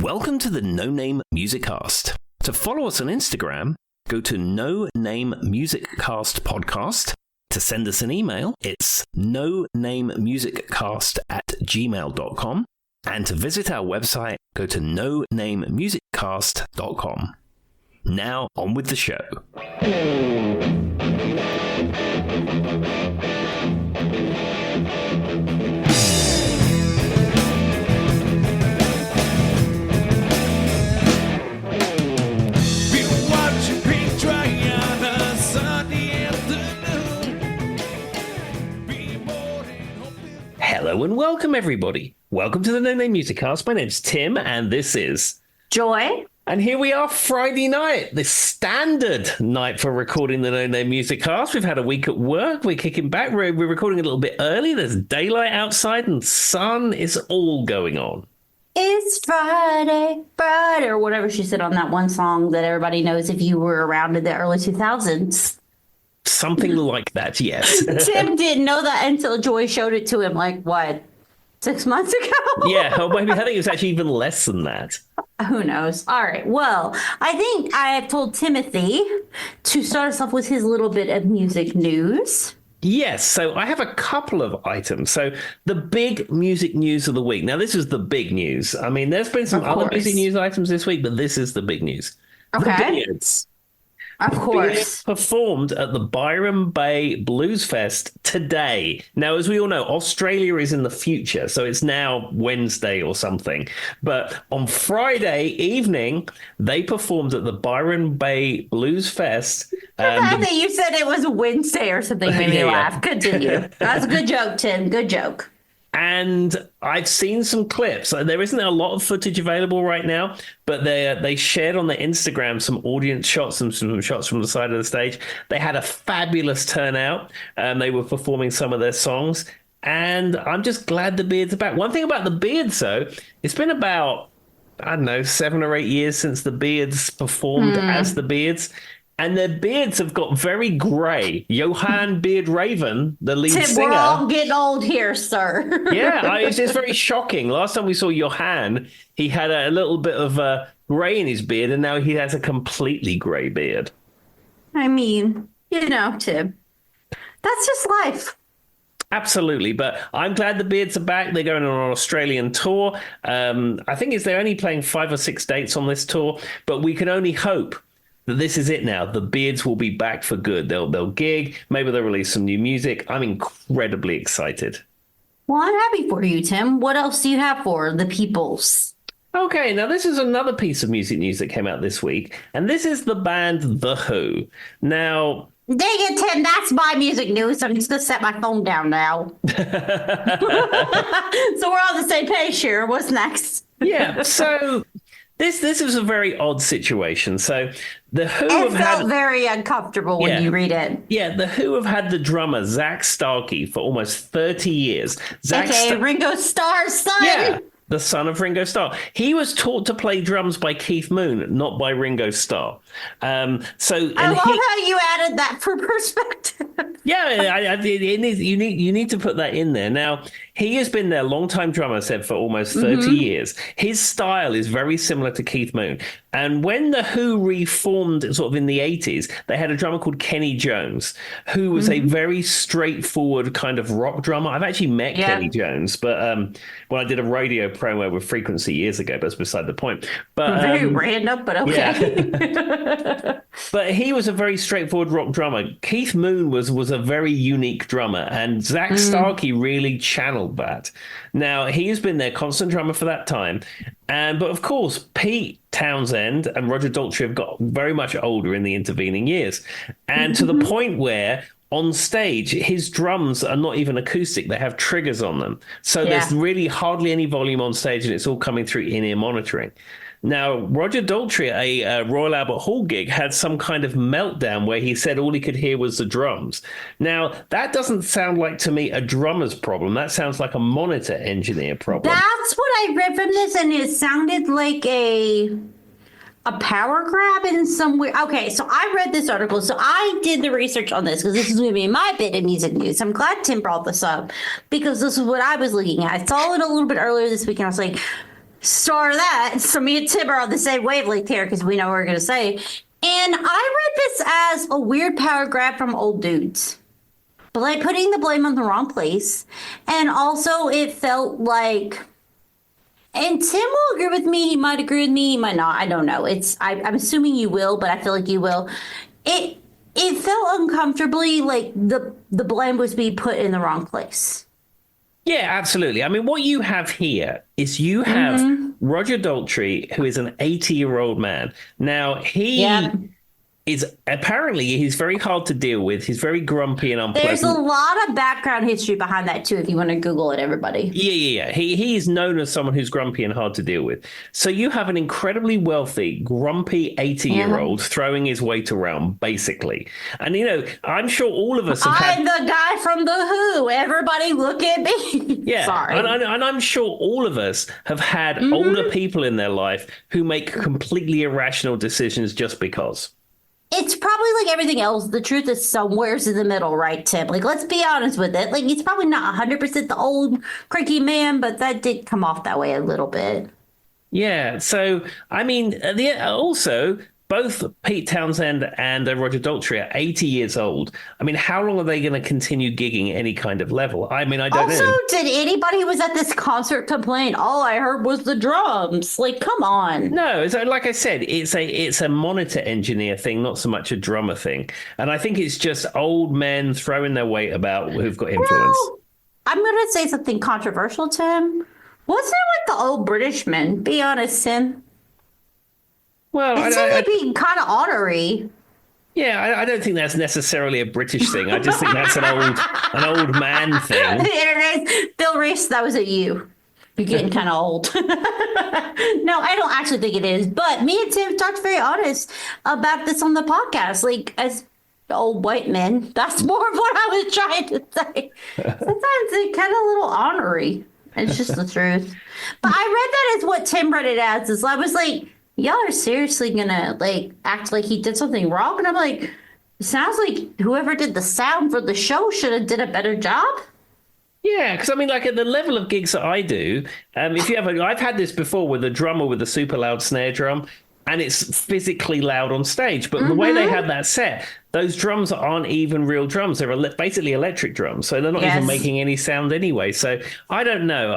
Welcome to the No Name Music Cast. To follow us on Instagram, go to No Name Music Cast Podcast. To send us an email, it's nonamemusiccast@gmail.com. And to visit our website, go to nonamemusiccast.com. Now, on with the show. Hello and welcome, everybody. Welcome to the No Name Music Cast. My name's Tim, and this is Joy. And here we are, Friday night, the standard night for recording the No Name Music Cast. We've had a week at work. We're kicking back. We're recording a little bit early. There's daylight outside and sun. It's all going on. It's Friday, Friday, or whatever she said on that one song that everybody knows if you were around in the early 2000s. Something like that, yes. Tim didn't know that until Joy showed it to him, like, what, 6 months ago? Yeah, or maybe I think it was actually even less than that. Who knows? All right. Well, I think I have told Timothy to start us off with his little bit of music news. Yes, so I have a couple of items. So the big music news of the week. Now, this is the big news. I mean, there's been some other music news items this week, but this is the big news. Okay. The Beards. Of course. Performed at the Byron Bay Blues Fest today. Now, as we all know, Australia is in the future, so it's now Wednesday or something. But on Friday evening, they performed at the Byron Bay Blues Fest. The fact that you said it was Wednesday or something made me laugh. Continue. That's a good joke, Tim. Good joke. And I've seen some clips. There isn't a lot of footage available right now, but they shared on their Instagram some audience shots and some shots from the side of the stage. They had a fabulous turnout, and they were performing some of their songs. And I'm just glad the Beards are back. One thing about the Beards, though, it's been about, I don't know, 7 or 8 years since the Beards performed as the Beards. And their beards have got very grey. Johan Beard Raven, the lead singer. We're all getting old here, sir. Yeah, it's just very shocking. Last time we saw Johan, he had a little bit of grey in his beard, and now he has a completely grey beard. I mean, you know, Tim, that's just life. Absolutely, but I'm glad the Beards are back. They're going on an Australian tour. I think they're only playing 5 or 6 dates on this tour, but we can only hope that this is it now. The Beards will be back for good. They'll gig. Maybe they'll release some new music. I'm incredibly excited. Well, I'm happy for you, Tim. What else do you have for the peoples? Okay, now this is another piece of music news that came out this week, and this is the band The Who. Now, dang it, Tim, that's my music news. I'm just going to set my phone down now. So we're on the same page here. What's next? Yeah, so this was a very odd situation. So The Who have felt very uncomfortable when you read it. Yeah, The Who have had the drummer Zach Starkey for almost 30 years. Ringo Starr's son. Yeah, the son of Ringo Starr. He was taught to play drums by Keith Moon, not by Ringo Starr. I love how you added that for perspective. Yeah, you need to put that in there. Now, he has been their longtime drummer, said, for almost 30 years. His style is very similar to Keith Moon. And when The Who reformed sort of in the 80s, they had a drummer called Kenny Jones, who was a very straightforward kind of rock drummer. I've actually met Kenny Jones, but when I did a radio promo with Frequency years ago, but that's beside the point. But very random, but okay. Yeah. But he was a very straightforward rock drummer. Keith Moon was a very unique drummer, and Zach Starkey really channeled that. Now, he has been their constant drummer for that time. But of course, Pete Townsend and Roger Daltrey have got very much older in the intervening years. And to the point where on stage, his drums are not even acoustic. They have triggers on them. So there's really hardly any volume on stage, and it's all coming through in-ear monitoring. Now, Roger Daltrey at a Royal Albert Hall gig had some kind of meltdown where he said all he could hear was the drums. Now, that doesn't sound like, to me, a drummer's problem. That sounds like a monitor engineer problem. That's what I read from this, and it sounded like a power grab in some way. Okay, so I read this article. So I did the research on this because this is going to be my bit of music news. I'm glad Tim brought this up because this is what I was looking at. I saw it a little bit earlier this week, and I was like, Star that. So me and Tim are on the same wavelength here because we know what we're going to say. And I read this as a weird power grab from old dudes, but like putting the blame on the wrong place. And also, it felt like, and Tim will agree with me. He might agree with me. He might not. I don't know. I'm assuming you will, but I feel like you will. It felt uncomfortably like the blame was being put in the wrong place. Yeah, absolutely. I mean, what you have here is you have Roger Daltrey, who is an 80-year-old man. Now, he's very hard to deal with. He's very grumpy and unpleasant. There's a lot of background history behind that too, if you want to Google it, everybody. Yeah. He is known as someone who's grumpy and hard to deal with. So you have an incredibly wealthy, grumpy 80-year-old throwing his weight around, basically. And I'm sure all of us have I'm the guy from the Who. Everybody look at me. Yeah. Sorry. And I'm sure all of us have had older people in their life who make completely irrational decisions just because. It's probably like everything else. The truth is somewhere's in the middle, right, Tim? Like, let's be honest with it. Like, he's probably not 100% the old cranky man, but that did come off that way a little bit. Yeah. So, I mean, also, both Pete Townsend and Roger Daltrey are 80 years old. I mean, how long are they going to continue gigging any kind of level? I mean, I don't know. Also, did anybody who was at this concert complain? All I heard was the drums. Like, come on. No, like I said, it's a monitor engineer thing, not so much a drummer thing. And I think it's just old men throwing their weight about who've got influence. Well, I'm going to say something controversial, Tim. What's it with the old British men? Be honest, Tim. Well, it seems like being kind of honorary. Yeah, I don't think that's necessarily a British thing. I just think that's an old man thing. Bill Race, that was at you. You're getting kind of old. No, I don't actually think it is. But me and Tim talked very honest about this on the podcast. Like, as old white men, that's more of what I was trying to say. Sometimes they're kind of a little honorary. It's just the truth. But I read that as what Tim read it as. Is I was like, y'all are seriously gonna like act like he did something wrong? And I'm like, it sounds like whoever did the sound for the show should have did a better job. Yeah, because I mean, like at the level of gigs that I do, if you I've had this before with a drummer with a super loud snare drum, and it's physically loud on stage. But the way they have that set, those drums aren't even real drums. They're basically electric drums, so they're not even making any sound anyway. So I don't know.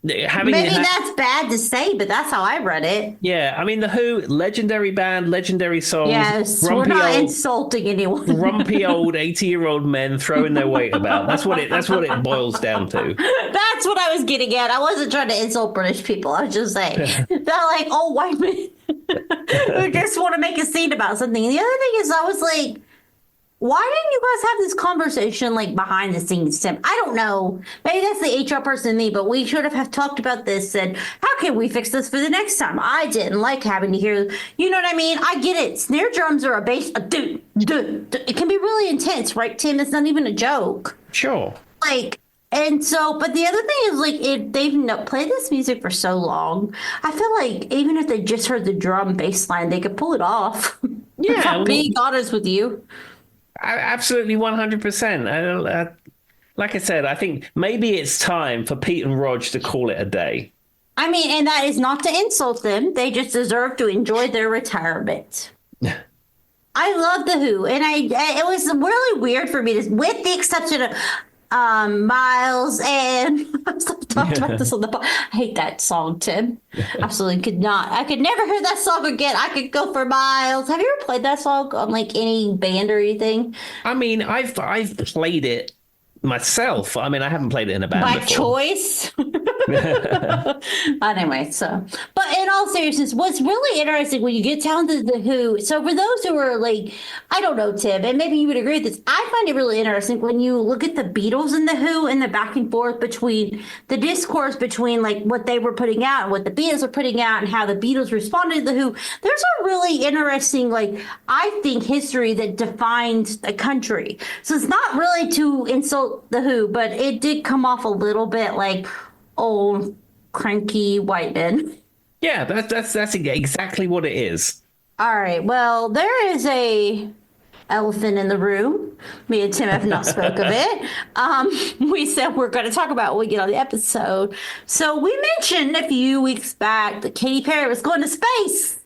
Maybe that's bad to say, but that's how I read it. Yeah, I mean, The Who, legendary band, legendary songs. Yes, we're not insulting anyone. Grumpy old 80-year-old men throwing their weight about. That's what it boils down to. That's what I was getting at. I wasn't trying to insult British people. I was just saying they're like old white men who just want to make a scene about something. And the other thing is, I was like, why didn't you guys have this conversation like behind the scenes, Tim? I don't know. Maybe that's the HR person in me, but we should have talked about this and how can we fix this for the next time? I didn't like having to hear, you know what I mean? I get it. Snare drums are a bass. It can be really intense, right, Tim? It's not even a joke. Sure. And so, but the other thing is, like, if they've played this music for so long, I feel like even if they just heard the drum bass line, they could pull it off. Yeah. If I'm being honest with you. Absolutely 100%. Like I said, I think maybe it's time for Pete and Rog to call it a day. I mean, and that is not to insult them. They just deserve to enjoy their retirement. I love The Who, and it was really weird for me, with the exception of Miles, and I've talked about this on the podcast. I hate that song, Tim. Absolutely could not. I could never hear that song again. I could go for Miles. Have you ever played that song on like any band or anything? I mean, I've played it myself. I mean, I haven't played it in a band by before. Choice. Anyway, but in all seriousness, what's really interesting when you get down to The Who, so for those who are like, I don't know, Tim, and maybe you would agree with this, I find it really interesting when you look at the Beatles and The Who and the back and forth between the discourse between like what they were putting out and what the Beatles were putting out and how the Beatles responded to The Who. There's a really interesting, like, I think history that defines a country. So it's not really to insult The Who, but it did come off a little bit like old cranky white men. Yeah, that's exactly what it is. All right. Well, there is a elephant in the room. Me and Tim have not spoke of it. We said we're going to talk about when we get on the episode. So we mentioned a few weeks back that Katy Perry was going to space.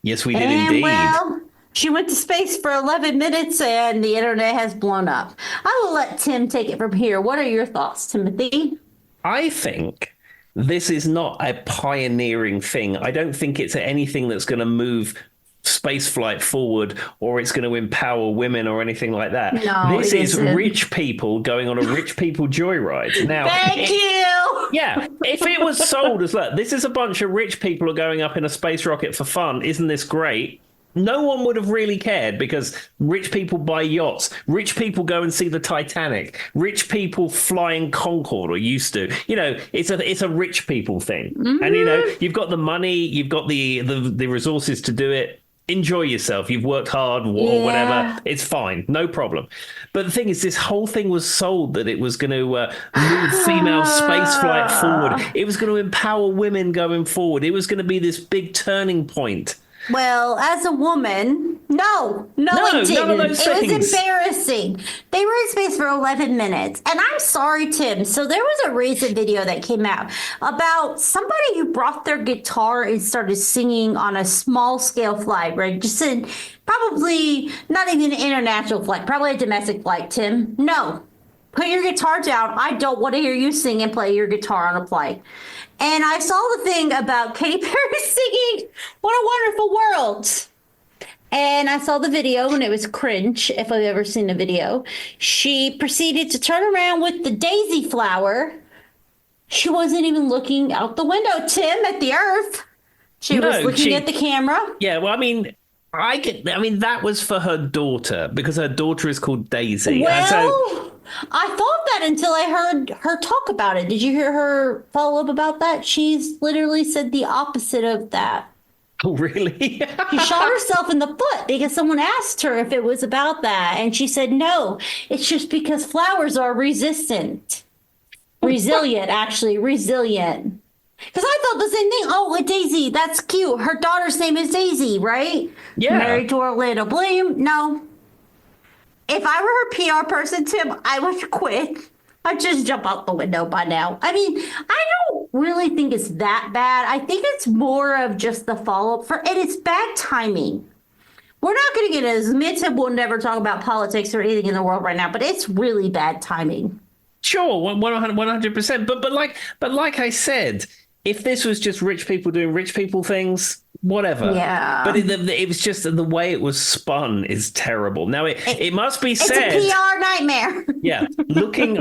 Yes, we did And indeed. well, she went to space for 11 minutes and the internet has blown up. I will let Tim take it from here. What are your thoughts, Timothy? I think this is not a pioneering thing. I don't think it's anything that's going to move spaceflight forward or it's going to empower women or anything like that. No, this it is isn't. rich people going on a rich people joyride. Now, Thank you. yeah, if it was sold as look, this is a bunch of rich people are going up in a space rocket for fun. Isn't this great? No one would have really cared because rich people buy yachts. Rich people go and see the Titanic. Rich people fly in Concorde or used to. You know, it's a rich people thing. Mm-hmm. And you know, you've got the money, you've got the resources to do it. Enjoy yourself. You've worked hard or whatever. It's fine. No problem. But the thing is, this whole thing was sold that it was going to move female spaceflight forward. It was going to empower women going forward. It was going to be this big turning point. Well, as a woman, no, it didn't. None of those it things. was embarrassing. They were in space for 11 minutes. And I'm sorry, Tim. So there was a recent video that came out about somebody who brought their guitar and started singing on a small scale flight, right? Just in probably not even an international flight, probably a domestic flight, Tim. No. Put your guitar down. I don't want to hear you sing and play your guitar on a flight. And I saw the thing about Katy Perry singing What a Wonderful World. And I saw the video and it was cringe, if I've ever seen a video. She proceeded to turn around with the daisy flower. She wasn't even looking out the window, Tim, at the Earth. She was looking at the camera. Yeah, well, I mean, that was for her daughter because her daughter is called Daisy. Well, I thought that until I heard her talk about it. Did you hear her follow up about that? She's literally said the opposite of that. Oh, really? She shot herself in the foot because someone asked her if it was about that. And she said, no, it's just because flowers are resistant. Resilient, actually, resilient. Because I thought the same thing. Oh, a Daisy, that's cute. Her daughter's name is Daisy, right? Yeah. Married to Orlando Bloom. No. If I were her PR person, Tim, I would quit. I'd just jump out the window by now. I mean, I don't really think it's that bad. I think it's more of just the follow-up and it's bad timing. We're not going to get as me and Tim will never talk about politics or anything in the world right now, but it's really bad timing. Sure, 100%. But like I said, if this was just rich people doing rich people things, whatever. Yeah. But it was just the way it was spun is terrible. Now it must be said. It's a PR nightmare. Yeah, looking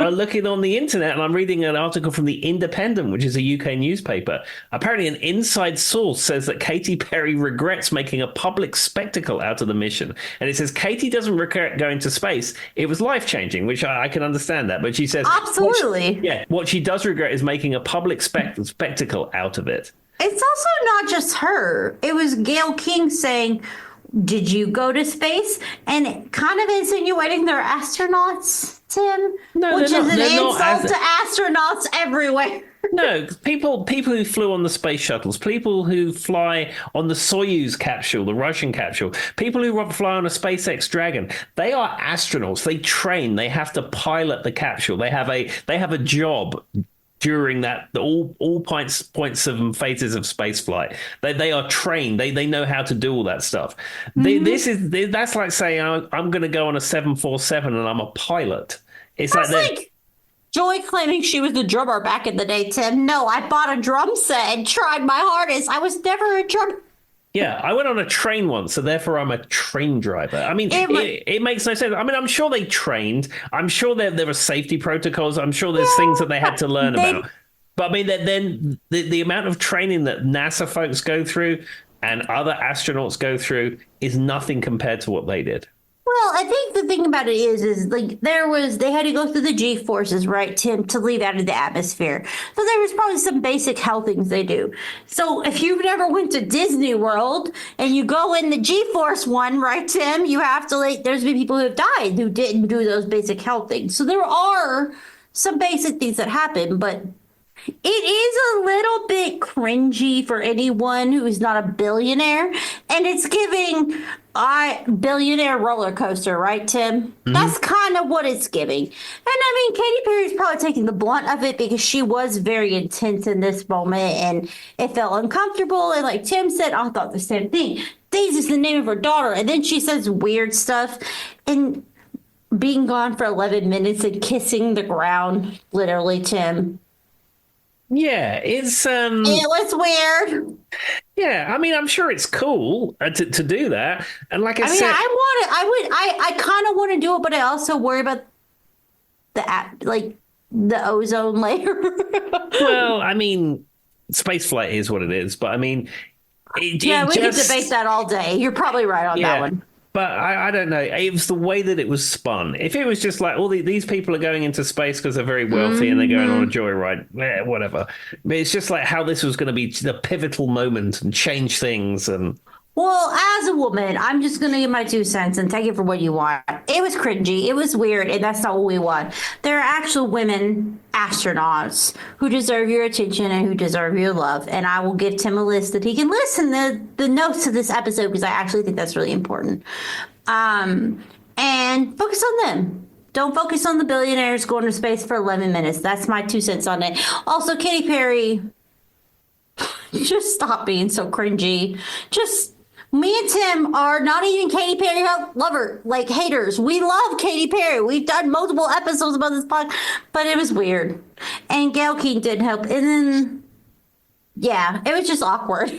on the internet, and I'm reading an article from the Independent, which is a UK newspaper. Apparently, an inside source says that Katy Perry regrets making a public spectacle out of the mission, and it says Katy doesn't regret going to space. It was life changing, which I can understand that, but she says absolutely. What she does regret is making a public spectacle out of it. It's also not just her. It was Gayle King saying, did you go to space? And kind of insinuating they're astronauts, Tim. No, which they're is not. an insult to astronauts everywhere. No, people who flew on the space shuttles, people who fly on the Soyuz capsule, the Russian capsule, people who fly on a SpaceX Dragon, they are astronauts. They train. They have to pilot the capsule. They have a job during that all points of phases of spaceflight. They are trained. They know how to do all that stuff. Mm-hmm. That's like saying I'm going to go on a 747 and I'm a pilot. It's like Joy claiming she was the drummer back in the day, Tim. No, I bought a drum set and tried my hardest. I was never a drummer. Yeah, I went on a train once, so therefore I'm a train driver. I mean, it makes no sense. I mean, I'm sure they trained. I'm sure there were safety protocols. I'm sure there's things that they had to learn about. But I mean, then the amount of training that NASA folks go through and other astronauts go through is nothing compared to what they did. Well, I think the thing about it is like they had to go through the G forces, right, Tim, to leave out of the atmosphere. So there was probably some basic health things they do. So if you've never went to Disney World and you go in the G-force one, right, Tim, you have to there's been people who have died who didn't do those basic health things. So there are some basic things that happen, but it is a little bit cringy for anyone who is not a billionaire. And it's giving billionaire roller coaster, right, Tim? That's kind of what it's giving. And I mean, Katy Perry's probably taking the blunt of it because she was very intense in this moment and it felt uncomfortable. And like Tim said, I thought the same thing. Daisy's the name of her daughter. And then she says weird stuff. And being gone for 11 minutes and kissing the ground, literally, Tim. Yeah, it's It was weird. yeah, I mean, I'm sure it's cool to do that. And like I I mean, said, I kind of want to do it, but I also worry about like the ozone layer. well, I mean, space flight is what it is, but I mean, Yeah, we just, could debate that all day. You're probably right on that one. But I don't know. It was the way that it was spun. If it was just like, these people are going into space because they're very wealthy and they're going on a joyride, whatever. But it's just like how this was going to be the pivotal moment and change things. And Well, as a woman, I'm just going to give my 2 cents and take it for what you want. It was cringy. It was weird. And that's not what we want. There are actual women astronauts who deserve your attention and who deserve your love. And I will give Tim a list that he can listen to the notes of this episode because I actually think that's really important. And focus on them. Don't focus on the billionaires going to space for 11 minutes. That's my 2 cents on it. Also, Katy Perry, just stop being so cringy. Me and Tim are not even Katy Perry haters. We love Katy Perry. We've done multiple episodes about this podcast, but it was weird. And Gail King didn't help. And then, yeah, it was just awkward.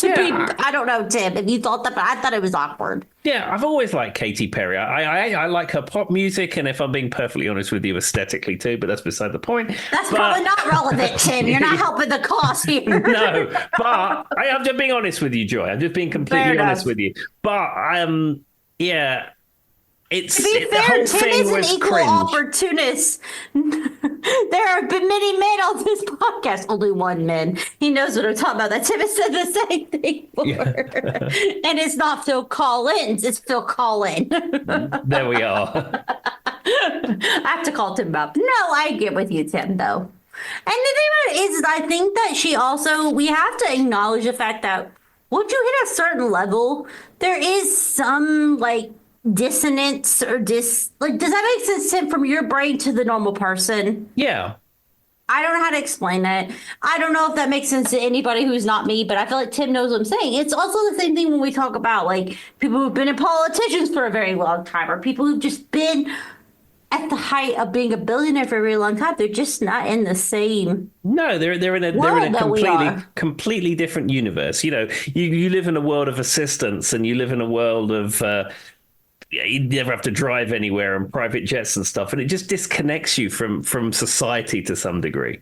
I don't know, Tim, if you thought that, but I thought it was awkward. yeah, I've always liked Katy Perry. I like her pop music, and if I'm being perfectly honest with you, aesthetically too, but that's beside the point. That's probably not relevant, Tim. You're not helping the cause here. No, but I'm just being honest with you, Joy. I'm just being completely honest with you. But yeah, it's to be the fair, whole Tim thing is an was equal cringe. opportunist. There have been many men on this podcast. Only one man. He knows what I'm talking about. That Tim has said the same thing before. Yeah. And it's not Phil Collins. It's Phil Collin. There we are. I have to call Tim up. No, I get with you, Tim, though. And the thing about it is, I think that we have to acknowledge the fact that once you hit a certain level, there is some, like, dissonance or does that make sense, Tim, from your brain to the normal person? Yeah. I don't know how to explain that. I don't know if that makes sense to anybody who's not me, but I feel like Tim knows what I'm saying. It's also the same thing when we talk about like people who've been in politicians for a very long time or people who've just been at the height of being a billionaire for a very long time. They're just not in the same. No, they're in a completely different universe. You know, you live in a world of assistance and you live in a world of you never have to drive anywhere and private jets and stuff, and it just disconnects you from society to some degree.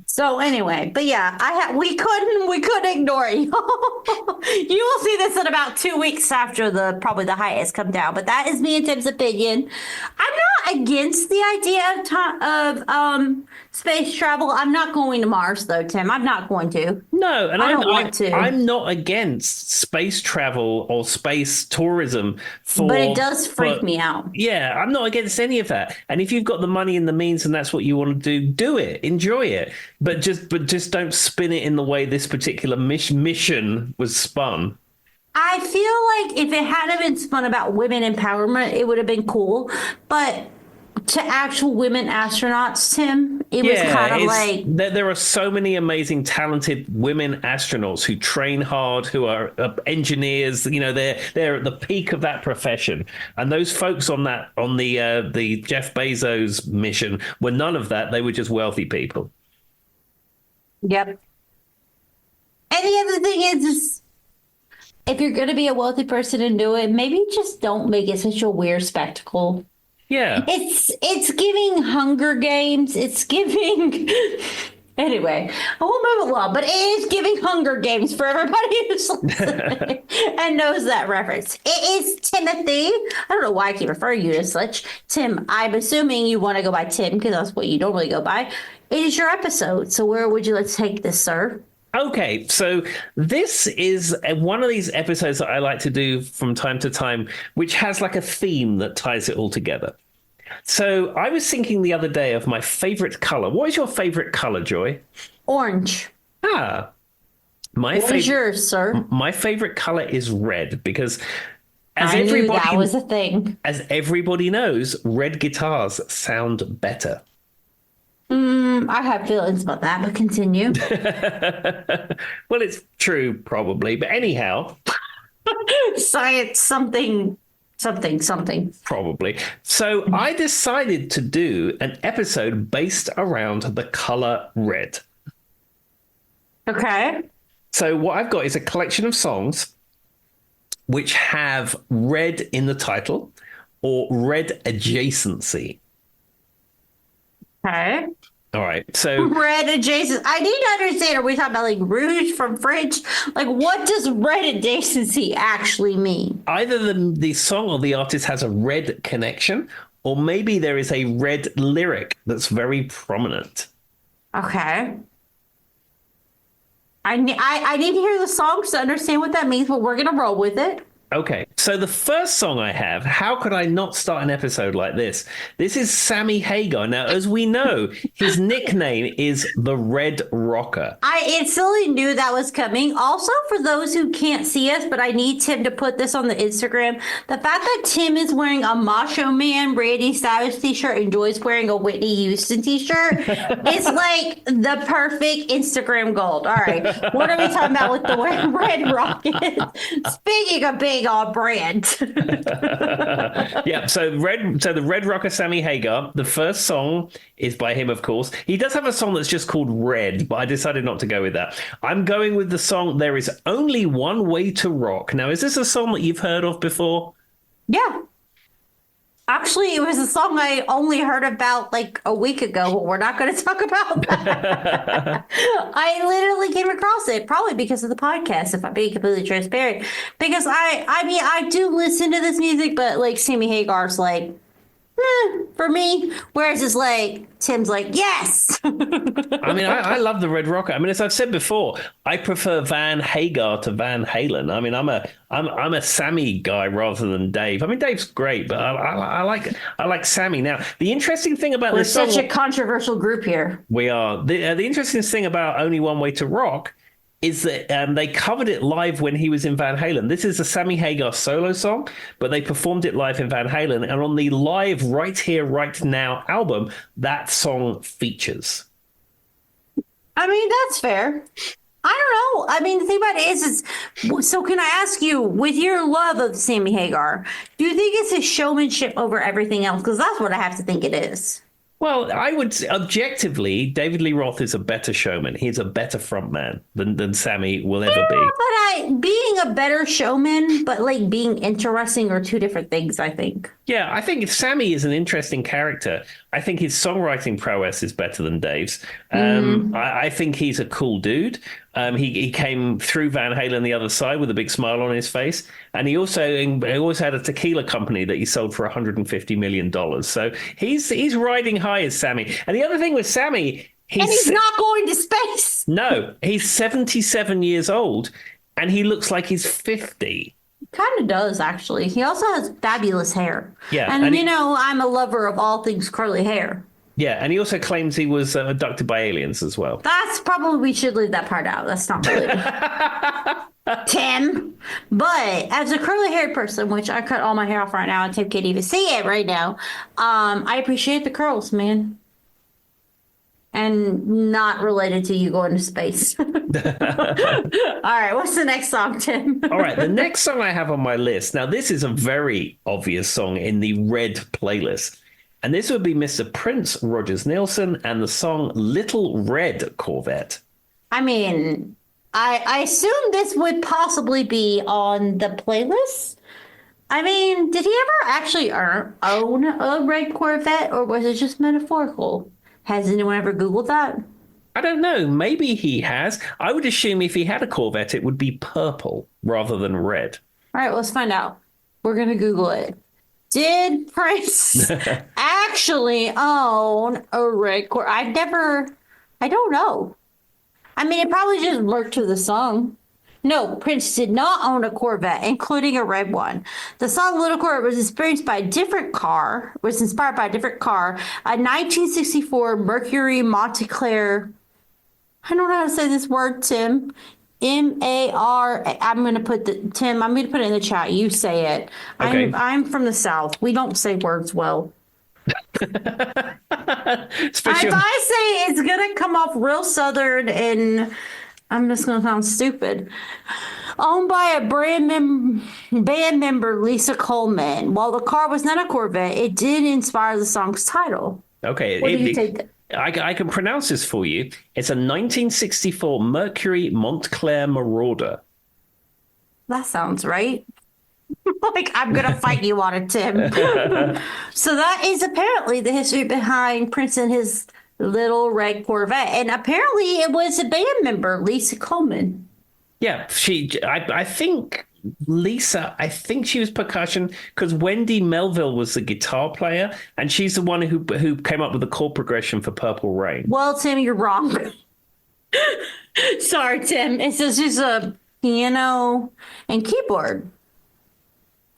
So anyway, but yeah, we couldn't ignore it. You will see this in about 2 weeks after probably the hiatus come down. But that is me and Tim's opinion. I'm not against the idea of space travel. I'm not going to Mars though, Tim. I'm not going to. No, and I don't want to. I'm not against space travel or space tourism but it does freak me out. Yeah, I'm not against any of that. And if you've got the money and the means and that's what you want to do it, enjoy it. But just don't spin it in the way this particular mission was spun. I feel like if it hadn't been spun about women empowerment, it would have been cool. But to actual women astronauts, Tim, it was kind of like there are so many amazing, talented women astronauts who train hard, who are engineers. You know, they're at the peak of that profession. And those folks on the Jeff Bezos mission were none of that. They were just wealthy people. Yep. And the other thing is if you're going to be a wealthy person and do it, maybe just don't make it such a weird spectacle. Yeah. It's giving Hunger Games. It's giving... Anyway, I won't move along, but it is giving Hunger Games for everybody who's listening and knows that reference. It is Timothy. I don't know why I keep referring you to such. Tim, I'm assuming you want to go by Tim because that's what you normally go by. It is your episode, so where would you like to take this, sir? Okay, so this is one of these episodes that I like to do from time to time, which has like a theme that ties it all together. So I was thinking the other day of my favorite color. What is your favorite color, Joy? Orange. Ah, My What is favorite, yours, sir? my favorite color is red because, as I knew that everybody was a thing. as everybody knows, red guitars sound better. I have feelings about that, but continue. Well, it's true, probably, but anyhow, Science, something, something, something. probably. So I decided to do an episode based around the color red. Okay. So what I've got is a collection of songs which have red in the title or red adjacency. Okay. All right. So Red adjacent. I need to understand. Are we talking about like rouge from French? Like, what does red adjacency actually mean? either the song or the artist has a red connection, or maybe there is a red lyric that's very prominent. Okay. I need to hear the songs to understand what that means, but we're gonna roll with it. Okay, so the first song I have, how could I not start an episode like this? This is Sammy Hagar. Now, as we know, his nickname is the Red Rocker. I instantly knew that was coming. Also, for those who can't see us, but I need Tim to put this on the Instagram. The fact that Tim is wearing a Macho Man Randy Savage t-shirt and Joy's wearing a Whitney Houston t-shirt is like the perfect Instagram gold. All right, what are we talking about with the Red Rocket? Speaking of big on brand. Yeah, so the Red Rocker Sammy Hagar. The first song is by him, of course. He does have a song that's just called Red, but I decided not to go with that. I'm going with the song There Is Only One Way to Rock. Now, is this a song that you've heard of before? Yeah. Actually, it was a song I only heard about like a week ago, but we're not going to talk about that. I literally came across it probably because of the podcast, if I'm being completely transparent. Because I mean, I do listen to this music, but like Sammy Hagar's like, for me. Whereas it's like, Tim's like, yes. I mean, I love the Red Rocker. I mean, as I've said before, I prefer Van Hagar to Van Halen. I mean, I'm a Sammy guy rather than Dave. I mean, Dave's great, but I like Sammy. Now, the interesting thing about We're this song, such a controversial group here. we are the interesting thing about Only One Way to Rock is that they covered it live when he was in Van Halen. This is a Sammy Hagar solo song, but they performed it live in Van Halen. And on the live Right Here, Right Now album, that song features. I mean, that's fair. I don't know. I mean, the thing about it is so can I ask you, with your love of Sammy Hagar, do you think it's his showmanship over everything else? Because that's what I have to think it is. Well, I would objectively, David Lee Roth is a better showman. He's a better frontman than Sammy will ever be. But being a better showman, but like being interesting are two different things, I think. Yeah, I think if Sammy is an interesting character, I think his songwriting prowess is better than Dave's. I think he's a cool dude. He came through Van Halen the other side with a big smile on his face, and he always had a tequila company that he sold for $150 million. So he's riding high as Sammy. And the other thing with Sammy, He's not going to space. no, he's 77 years old, and he looks like he's 50. Kind of does, actually. He also has fabulous hair. Yeah, And, and you know, I'm a lover of all things curly hair. Yeah, and he also claims he was abducted by aliens as well. That's probably, we should leave that part out. That's not related. Tim. But as a curly haired person, which I cut all my hair off right now and Tim can't even see it right now, I appreciate the curls, man. And not related to you going to space. All right, what's the next song, Tim? All right, the next song I have on my list. Now, this is a very obvious song in the Red playlist. And this would be Mr. Prince Rogers Nilsson and the song Little Red Corvette. I mean, I assume this would possibly be on the playlist. I mean, did he ever actually own a red Corvette, or was it just metaphorical? Has anyone ever Googled that? I don't know. Maybe he has. I would assume if he had a Corvette, it would be purple rather than red. All right, let's find out. We're going to Google it. Did Prince actually own a red Corvette? I don't know. I mean, it probably just worked to the song. No, Prince did not own a Corvette, including a red one. The song Little Corvette was inspired by a different car, a 1964 Mercury Montclair. I don't know how to say this word, Tim. M-A-R. I'm going to put Tim, I'm going to put it in the chat. You say it. Okay. I'm from the South. We don't say words well. Especially If I say it's going to come off real Southern and I'm just going to sound stupid. Owned by a band member, Lisa Coleman. While the car was not a Corvette, it did inspire the song's title. okay. What do you think? I can pronounce this for you. It's a 1964 Mercury Montclair Marauder. That sounds right. Like, I'm going to fight you on it, Tim. So that is apparently the history behind Prince and his little red Corvette. And apparently it was a band member, Lisa Coleman. Yeah, I think Lisa, I think she was percussion because Wendy Melville was the guitar player, and she's the one who came up with the chord progression for Purple Rain. Well, Tim, you're wrong. Sorry, Tim. It says she's a piano and keyboard.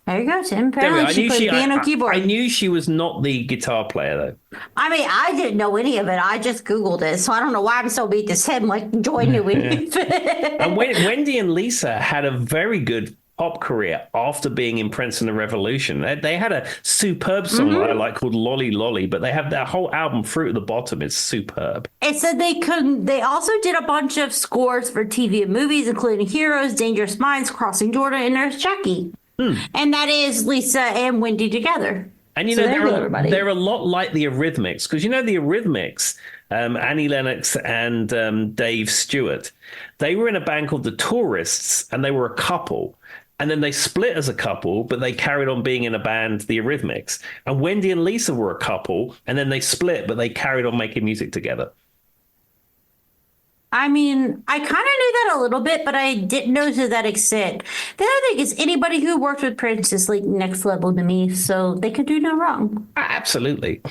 There you go, Tim. Apparently she played piano keyboard. I knew she was not the guitar player, though. I mean, I didn't know any of it. I just Googled it. So I don't know why I'm so beat this Tim. Like, Joy knew any of it. And Wendy and Lisa had a very good pop career after being in Prince and the Revolution. They had a superb song that I like called Lolly Lolly, but they have their whole album, Fruit at the Bottom, is superb. It said they also did a bunch of scores for TV and movies, including Heroes, Dangerous Minds, Crossing Jordan, and Nurse Jackie. And that is Lisa and Wendy together. And you know, they're a lot like the Eurythmics, because you know the Eurythmics, Annie Lennox and Dave Stewart, they were in a band called the Tourists, and they were a couple. And then they split as a couple, but they carried on being in a band, the Eurythmics. And Wendy and Lisa were a couple, and then they split, but they carried on making music together. I mean, I kind of knew that a little bit, but I didn't know to that extent. The other thing is anybody who worked with Prince is like next level to me, so they could do no wrong. Absolutely.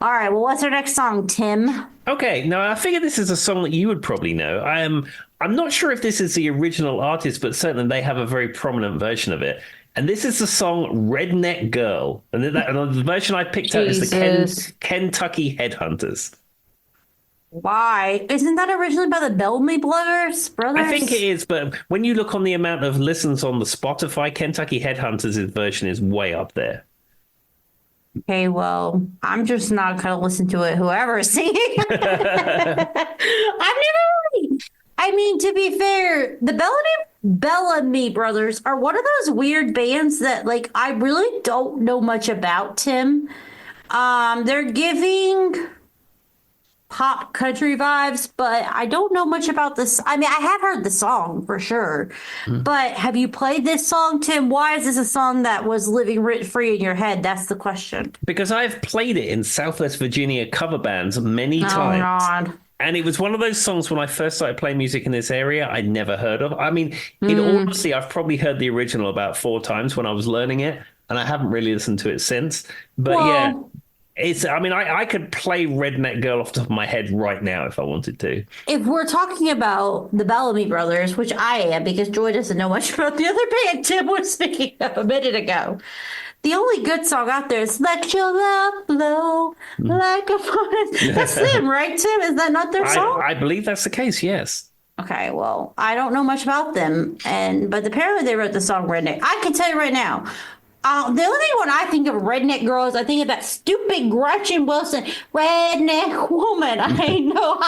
All right, well, what's our next song, Tim? Okay, now I figure this is a song that you would probably know. I'm not sure if this is the original artist, but certainly they have a very prominent version of it. And this is the song Redneck Girl. And the version I picked out is the Kentucky Headhunters. Why? Isn't that originally by the Bellamy Brothers? I think it is, but when you look on the amount of listens on the Spotify, Kentucky Headhunters' version is way up there. Okay, well, I'm just not going to listen to it, whoever is singing. I've never really... I mean, to be fair, the Bellamy Brothers are one of those weird bands that, like, I really don't know much about, Tim. They're giving pop country vibes, but I don't know much about this. I mean, I have heard the song for sure, but have you played this song, Tim? Why is this a song that was living rent free in your head? That's the question. Because I've played it in Southwest Virginia cover bands many times. God. And it was one of those songs when I first started playing music in this area I'd never heard of. I mean, in all honesty, I've probably heard the original about 4 times when I was learning it, and I haven't really listened to it since. But yeah. I could play Redneck Girl off the top of my head right now if I wanted to. If we're talking about the Bellamy Brothers, which I am because Joy doesn't know much about the other band Tim was speaking of a minute ago, the only good song out there is Let Your Love Blow Like a Fire. That's them, right, Tim? Is that not their song? I believe that's the case, yes. Okay, well, I don't know much about them, but apparently they wrote the song Redneck. I can tell you right now, the only thing when I think of Redneck Girls, I think of that stupid Gretchen Wilson, Redneck Woman. I know.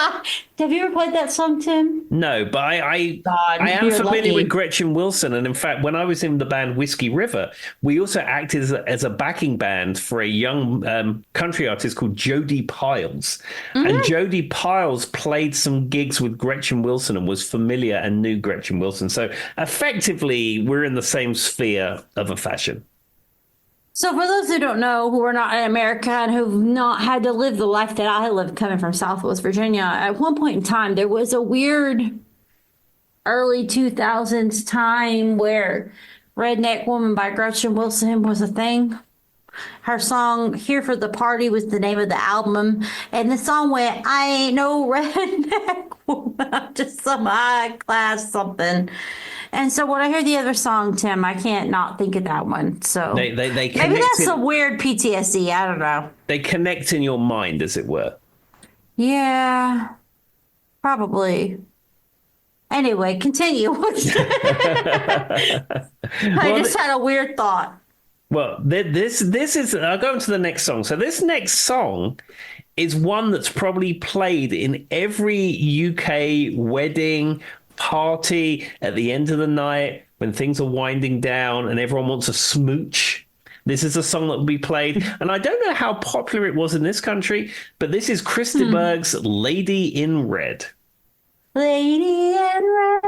Have you ever played that song, Tim? No, but I am familiar with Gretchen Wilson. And in fact, when I was in the band Whiskey River, we also acted as a backing band for a young country artist called Jody Piles. And Jody Piles played some gigs with Gretchen Wilson and was familiar and knew Gretchen Wilson. So effectively, we're in the same sphere of a fashion. So for those who don't know, who are not in America and who've not had to live the life that I lived coming from Southwest Virginia, at one point in time, there was a weird early 2000s time where Redneck Woman by Gretchen Wilson was a thing. Her song Here for the Party was the name of the album. And the song went, I ain't no redneck woman, I'm just some high class something. And so when I hear the other song, Tim, I can't not think of that one. So they maybe that's a weird PTSD. I don't know. They connect in your mind, as it were. Yeah, probably. Anyway, continue. I Well, just had a weird thought. well, this is. I'll go into the next song. So this next song is one that's probably played in every UK wedding party at the end of the night when things are winding down and everyone wants a smooch. This is a song that will be played. And I don't know how popular it was in this country, but this is Chris de Burgh's Lady in Red. Lady in Red.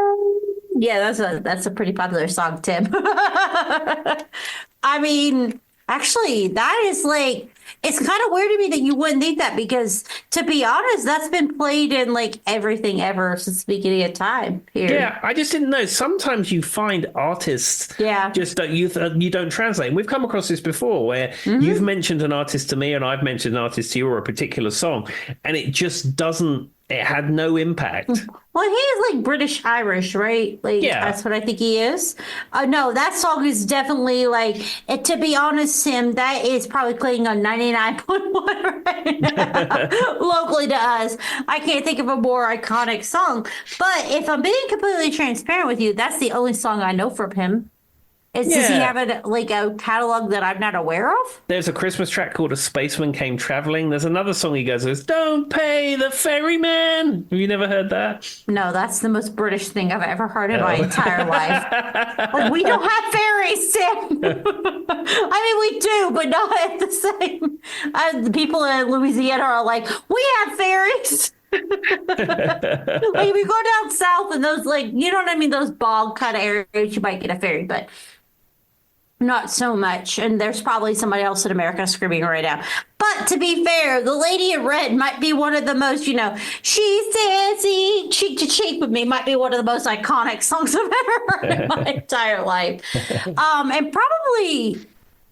Yeah, that's a pretty popular song, Tim. I mean, actually, that is like, it's kind of weird to me that you wouldn't think that because, to be honest, that's been played in like everything ever since the beginning of time here. Yeah, I just didn't know. Sometimes you find artists just don't you don't translate. And we've come across this before where you've mentioned an artist to me and I've mentioned an artist to you or a particular song, and it just doesn't. It had no impact. Well, he is like British Irish, right? Like, that's what I think he is. No, that song is definitely like, to be honest, Tim, that is probably playing on 99.1 right now, locally to us. I can't think of a more iconic song. But if I'm being completely transparent with you, that's the only song I know from him. Does he have a catalog that I'm not aware of? There's a Christmas track called A Spaceman Came Traveling. There's another song he goes, "Don't pay the ferryman." Have you never heard that? No, that's the most British thing I've ever heard in my entire life. Like, we don't have ferries, Tim. I mean, we do, but not at the same. The people in Louisiana are like, we have ferries. Like, we go down south and those, like, you know what I mean? Those bog kind of areas, you might get a ferry, but not so much. And there's probably somebody else in America screaming right now. But to be fair, the Lady in Red might be one of the most, she says cheek to cheek with me might be one of the most iconic songs I've ever heard in my entire life. And probably,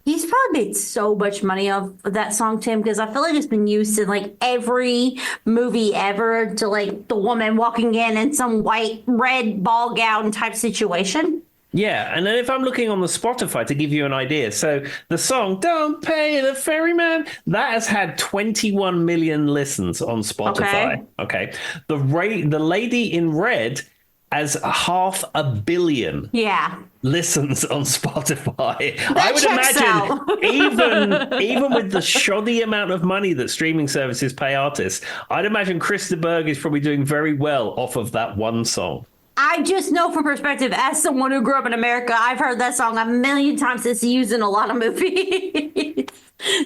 he's probably made so much money off of that song, Tim, because I feel like it's been used in like every movie ever to like the woman walking in some white, red ball gown type situation. Yeah, and then if I'm looking on the Spotify to give you an idea, so the song "Don't Pay the Ferryman" that has had 21 million listens on Spotify. Okay. The Lady in Red has 500 million. Listens on Spotify. I would imagine even with the shoddy amount of money that streaming services pay artists, I'd imagine Chris de Burgh is probably doing very well off of that one song. I just know from perspective, as someone who grew up in America, I've heard that song a million times. It's used in a lot of movies.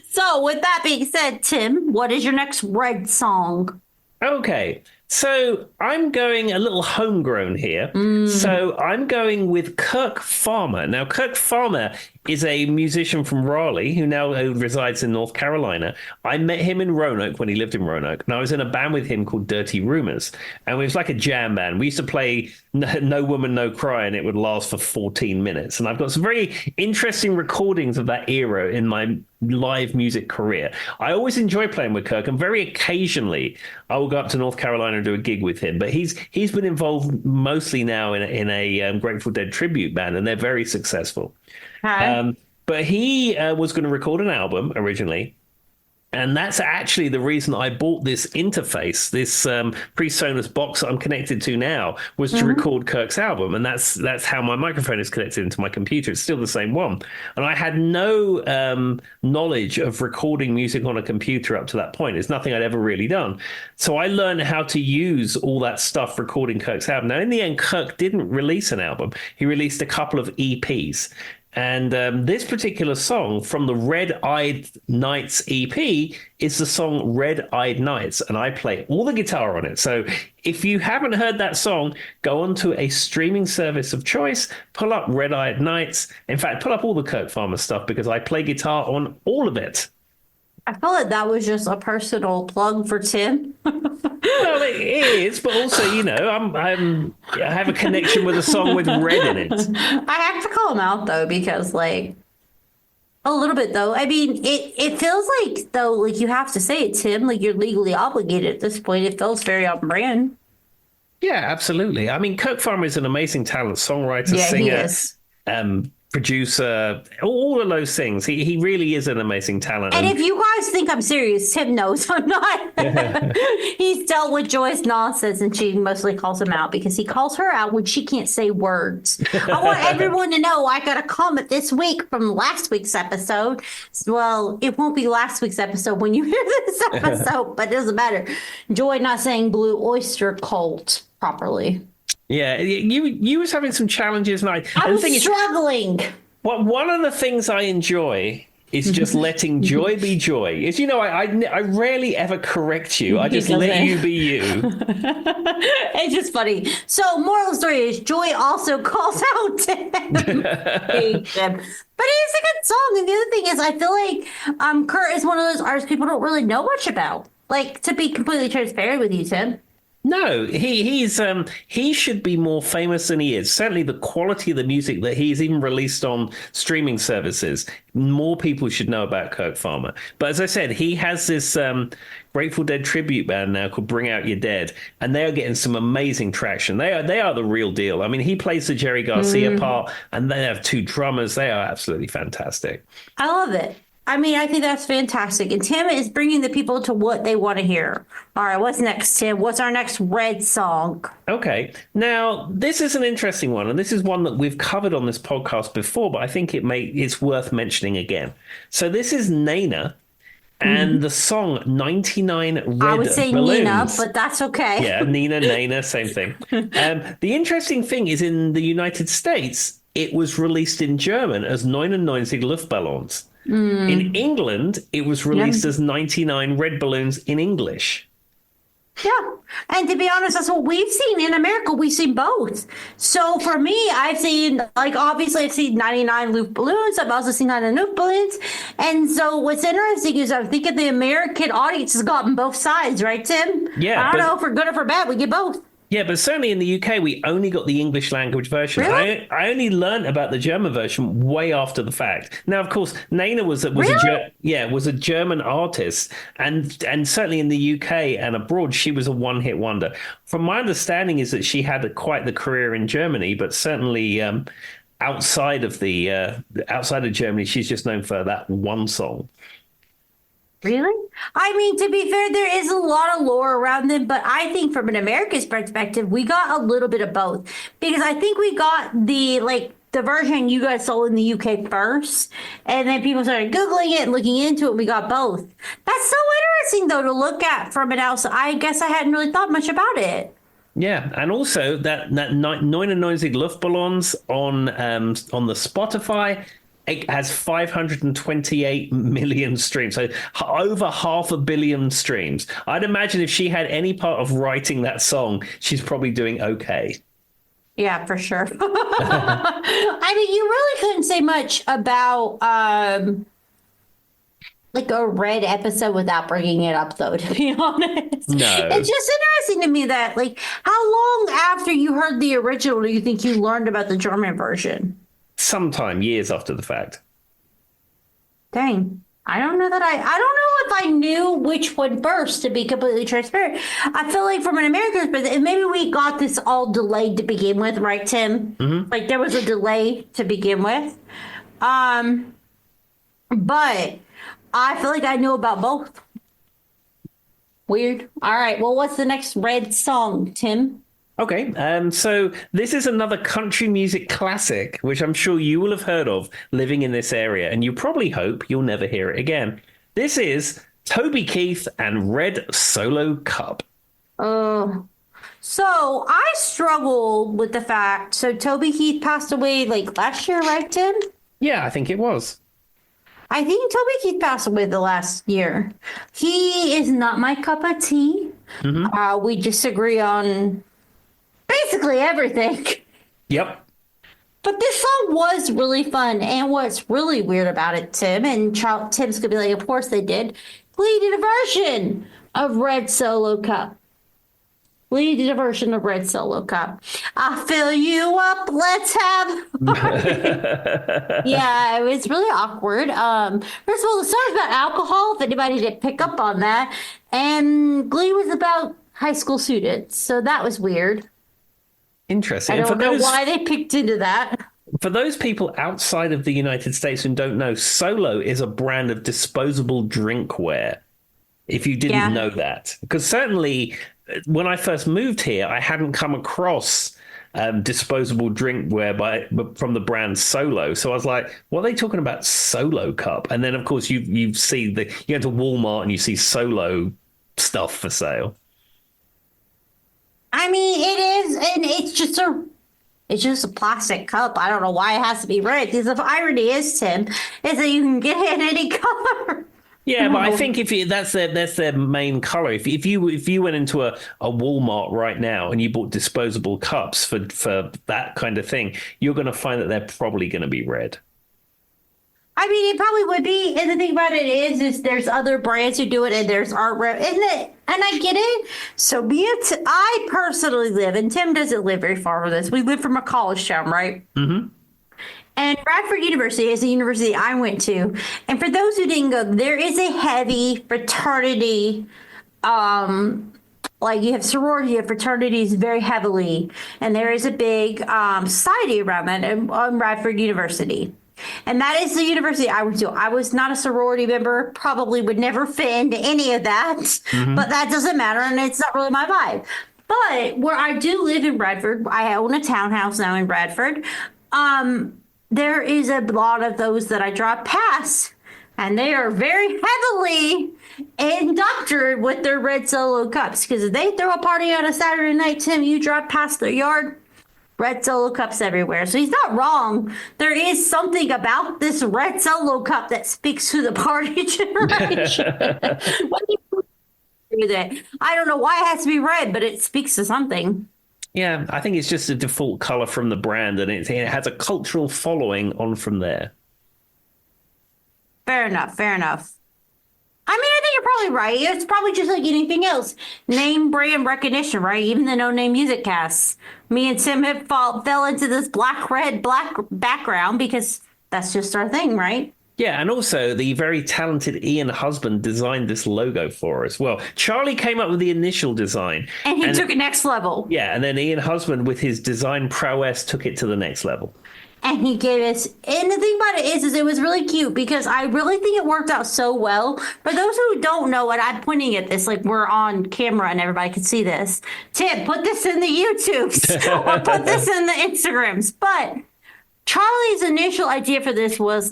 So with that being said, Tim, what is your next Red song? Okay, so I'm going a little homegrown here. So I'm going with Kirk Farmer. Now, Kirk Farmer is a musician from Raleigh who now resides in North Carolina. I met him in Roanoke when he lived in Roanoke, and I was in a band with him called Dirty Rumors. And it was like a jam band. We used to play No Woman, No Cry, and it would last for 14 minutes. And I've got some very interesting recordings of that era in my live music career. I always enjoy playing with Kirk, and very occasionally I will go up to North Carolina and do a gig with him. But he's been involved mostly now in a Grateful Dead tribute band, and they're very successful. But he was going to record an album originally. And that's actually the reason I bought this interface, this PreSonus box that I'm connected to now, was to record Kirk's album. And that's how my microphone is connected into my computer. It's still the same one. And I had no knowledge of recording music on a computer up to that point. It's nothing I'd ever really done. So I learned how to use all that stuff recording Kirk's album. Now, in the end, Kirk didn't release an album. He released a couple of EPs. And this particular song from the Red Eyed Nights EP is the song Red Eyed Nights, and I play all the guitar on it. So if you haven't heard that song, go onto a streaming service of choice, pull up Red Eyed Nights. In fact, pull up all the Kirk Farmer stuff because I play guitar on all of it. I feel like that was just a personal plug for Tim. Well, it is, but also, I have a connection with a song with red in it. I have to call him out though, because like a little bit though. I mean, it feels like though, like you have to say it, Tim. Like you're legally obligated at this point. It feels very on brand. Yeah, absolutely. I mean, Kirk Farmer is an amazing talent, songwriter, singer. He is. producer, all of those things. He really is an amazing talent. And if you guys think I'm serious, Tim knows I'm not. He's dealt with Joy's nonsense, and she mostly calls him out because he calls her out when she can't say words. I want everyone to know I got a comment this week from last week's episode. Well, it won't be last week's episode when you hear this episode, but it doesn't matter. Joy not saying Blue Oyster Cult properly. Yeah, you was having some challenges, and I was struggling. One of the things I enjoy is just letting joy be joy. Is I rarely ever correct you. I just let you be you. It's just funny. So, moral of the story is Joy also calls out Tim. But it's a good song. And the other thing is, I feel like Kurt is one of those artists people don't really know much about. Like, to be completely transparent with you, Tim. No, he should be more famous than he is. Certainly the quality of the music that he's even released on streaming services, more people should know about Kirk Farmer. But as I said, he has this Grateful Dead tribute band now called Bring Out Your Dead, and they are getting some amazing traction. They are the real deal. I mean, he plays the Jerry Garcia part, and they have two drummers. They are absolutely fantastic. I love it. I mean, I think that's fantastic. And Tim is bringing the people to what they want to hear. All right, what's next, Tim? What's our next Red song? Okay. Now, this is an interesting one, and this is one that we've covered on this podcast before, but I think it's worth mentioning again. So this is Nena and the song 99 Red Balloons. I would say Nena, but that's okay. Yeah, Nena, same thing. The interesting thing is in the United States, it was released in German as 99 Luftballons. In England, it was released as 99 Red Balloons in English. Yeah. And to be honest, that's what we've seen in America. We've seen both. So for me, I've seen, obviously I've seen 99 Luft Balloons. I've also seen 99 Luft Balloons. And so what's interesting is I think the American audience has gotten both sides, right, Tim? Yeah. I don't know if for good or for bad, we get both. Yeah, but certainly in the UK, we only got the English language version. Really? I only learned about the German version way after the fact. Now, of course, Nena was a German artist, and certainly in the UK and abroad, she was a one-hit wonder. From my understanding, is that she had quite the career in Germany, but certainly outside of Germany, she's just known for that one song. Really? I mean, to be fair, there is a lot of lore around them, but I think from an American's perspective, we got a little bit of both. Because I think we got the version you guys saw in the UK first, and then people started Googling it and looking into it, and we got both. That's so interesting, though, to look at from an outside. I guess I hadn't really thought much about it. Yeah, and also that 99 Luftballons on the Spotify, it has 528 million streams, so over 500 million streams. I'd imagine if she had any part of writing that song, she's probably doing okay. Yeah, for sure. I mean, you really couldn't say much about a Red episode without bringing it up, though, to be honest. No. It's just interesting to me that, how long after you heard the original do you think you learned about the German version? Sometime years after the fact. Dang. I don't know if I knew which one first, to be completely transparent. I feel like from an American perspective, maybe we got this all delayed to begin with, right, Tim? Mm-hmm. There was a delay to begin with. But I feel like I knew about both. Weird. All right. Well, what's the next Red song, Tim? Okay, so this is another country music classic, which I'm sure you will have heard of living in this area, and you probably hope you'll never hear it again. This is Toby Keith and Red Solo Cup. So I struggle with the fact, so Toby Keith passed away last year, right, Tim? Yeah, I think it was. I think Toby Keith passed away the last year. He is not my cup of tea. Mm-hmm. We disagree on basically everything. Yep. But this song was really fun. And what's really weird about it, Tim, and Tim's going to be like, of course they did. Glee did a version of Red Solo Cup. Glee did a version of Red Solo Cup. I fill you up. Let's have. Yeah, it was really awkward. First of all, the song's about alcohol, if anybody didn't pick up on that. And Glee was about high school students. So that was weird. Interesting. I don't know why they picked into that. For those people outside of the United States who don't know, Solo is a brand of disposable drinkware. If you didn't know that, because certainly when I first moved here, I hadn't come across disposable drinkware from the brand Solo. So I was like, what are they talking about? Solo cup? And then of course you see you go to Walmart and you see Solo stuff for sale. I mean, it is, and it's just a plastic cup. I don't know why it has to be red. Because the irony is, Tim, is that you can get it in any color. Yeah, but I think that's their main color. If you went into a Walmart right now and you bought disposable cups for that kind of thing, you're going to find that they're probably going to be red. I mean, it probably would be. And the thing about it is there's other brands who do it, and there's art, isn't it? And I get it. So I personally live, and Tim doesn't live very far from this. We live from a college town, right? Mm-hmm. And Radford University is the university I went to. And for those who didn't go, there is a heavy fraternity, like you have sorority, you have fraternities very heavily. And there is a big society around that on Radford University. And that is the university I went to. I was not a sorority member, probably would never fit into any of that, but that doesn't matter. And it's not really my vibe. But where I do live in Bradford, I own a townhouse now in Bradford. There is a lot of those that I drive past, and they are very heavily indoctrinated with their red Solo cups. Because if they throw a party on a Saturday night, Tim, you drive past their yard, red Solo cups everywhere. So he's not wrong. There is something about this red Solo cup that speaks to the party generation. I don't know why it has to be red, but it speaks to something. Yeah, I think it's just a default color from the brand, and it has a cultural following on from there. Fair enough. I mean, I think you're probably right. It's probably just like anything else. Name brand recognition, right? Even the no-name music casts. Me and Tim have fell into this black background because that's just our thing, right? Yeah, and also the very talented Ian Husband designed this logo for us. Well, Charlie came up with the initial design. And he took it next level. Yeah, and then Ian Husband, with his design prowess, took it to the next level. And he gave us, and the thing about it is it was really cute because I really think it worked out so well. For those who don't know it, I'm pointing at this like we're on camera and everybody can see this. Tim, put this in the YouTubes or put this in the Instagrams. But Charlie's initial idea for this was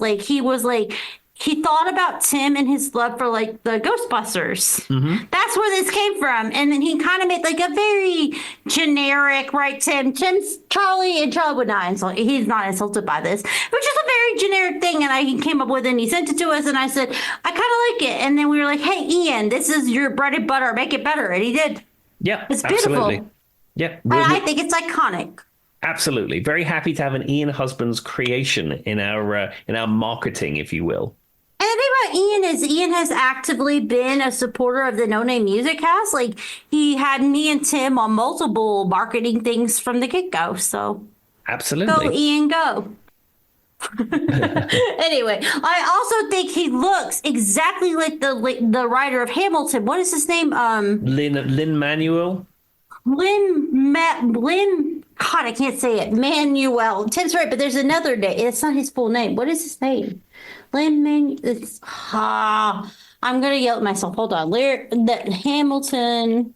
he thought about Tim and his love for like the Ghostbusters. Mm-hmm. That's where this came from. And then he kind of made like a very generic, right, Charlie would not insult. He's not insulted by this, which is a very generic thing. And he came up with it and he sent it to us. And I said, I kind of like it. And then we were like, hey, Ian, this is your bread and butter. Make it better. And he did. Yeah, it's beautiful. Absolutely. Yeah. And I think it's iconic. Absolutely. Very happy to have an Ian Husband's creation in our marketing, if you will. And the thing about Ian is Ian has actively been a supporter of the No Name Music Cast. Like he had me and Tim on multiple marketing things from the get-go. So absolutely. Go, Ian, go. Anyway, I also think he looks exactly like the writer of Hamilton. What is his name? Lin-Manuel? God, I can't say it. Manuel. Tim's right, but there's another name. It's not his full name. What is his name? I'm gonna yell at myself. Hold on. Hamilton.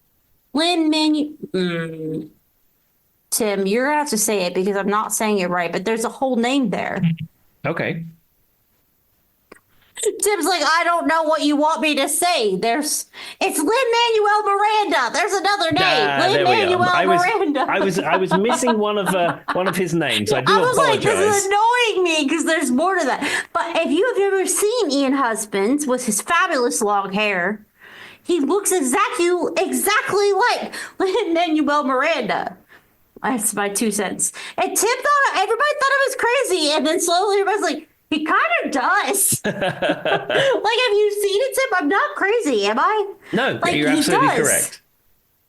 Tim, you're gonna have to say it because I'm not saying it right. But there's a whole name there. Okay. Tim's like, I don't know what you want me to say. It's Lin-Manuel Miranda. There's another name. Lin-Manuel Miranda. I was missing one of his names. I apologize. Like, this is annoying me because there's more to that. But if you have ever seen Ian Husbands with his fabulous long hair, he looks exactly like Lin-Manuel Miranda. That's my 2 cents. And everybody thought it was crazy, and then slowly everybody's like, he kind of does. Like, have you seen it, Tim? I'm not crazy, am I? No, you're absolutely correct.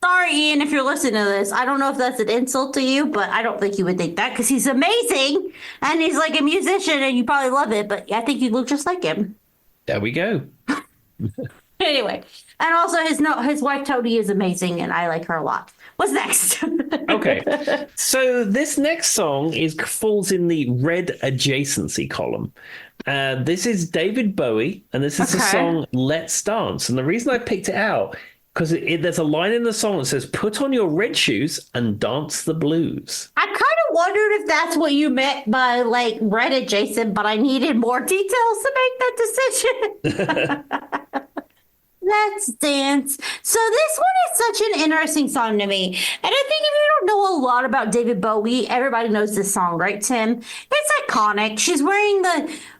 Sorry, Ian, if you're listening to this. I don't know if that's an insult to you, but I don't think you would think that because he's amazing and he's like a musician and you probably love it, but I think you look just like him. There we go. Anyway, and also his wife Toby is amazing, and I like her a lot. What's next? Okay, so this next song falls in the red adjacency column. This is David Bowie, and this is the Okay. song "Let's Dance." And the reason I picked it out because there's a line in the song that says, "Put on your red shoes and dance the blues." I kind of wondered if that's what you meant by like red adjacent, but I needed more details to make that decision. Let's dance. So this one is such an interesting song to me. And I think if you don't know a lot about David Bowie, everybody knows this song, right, Tim? It's iconic. She's wearing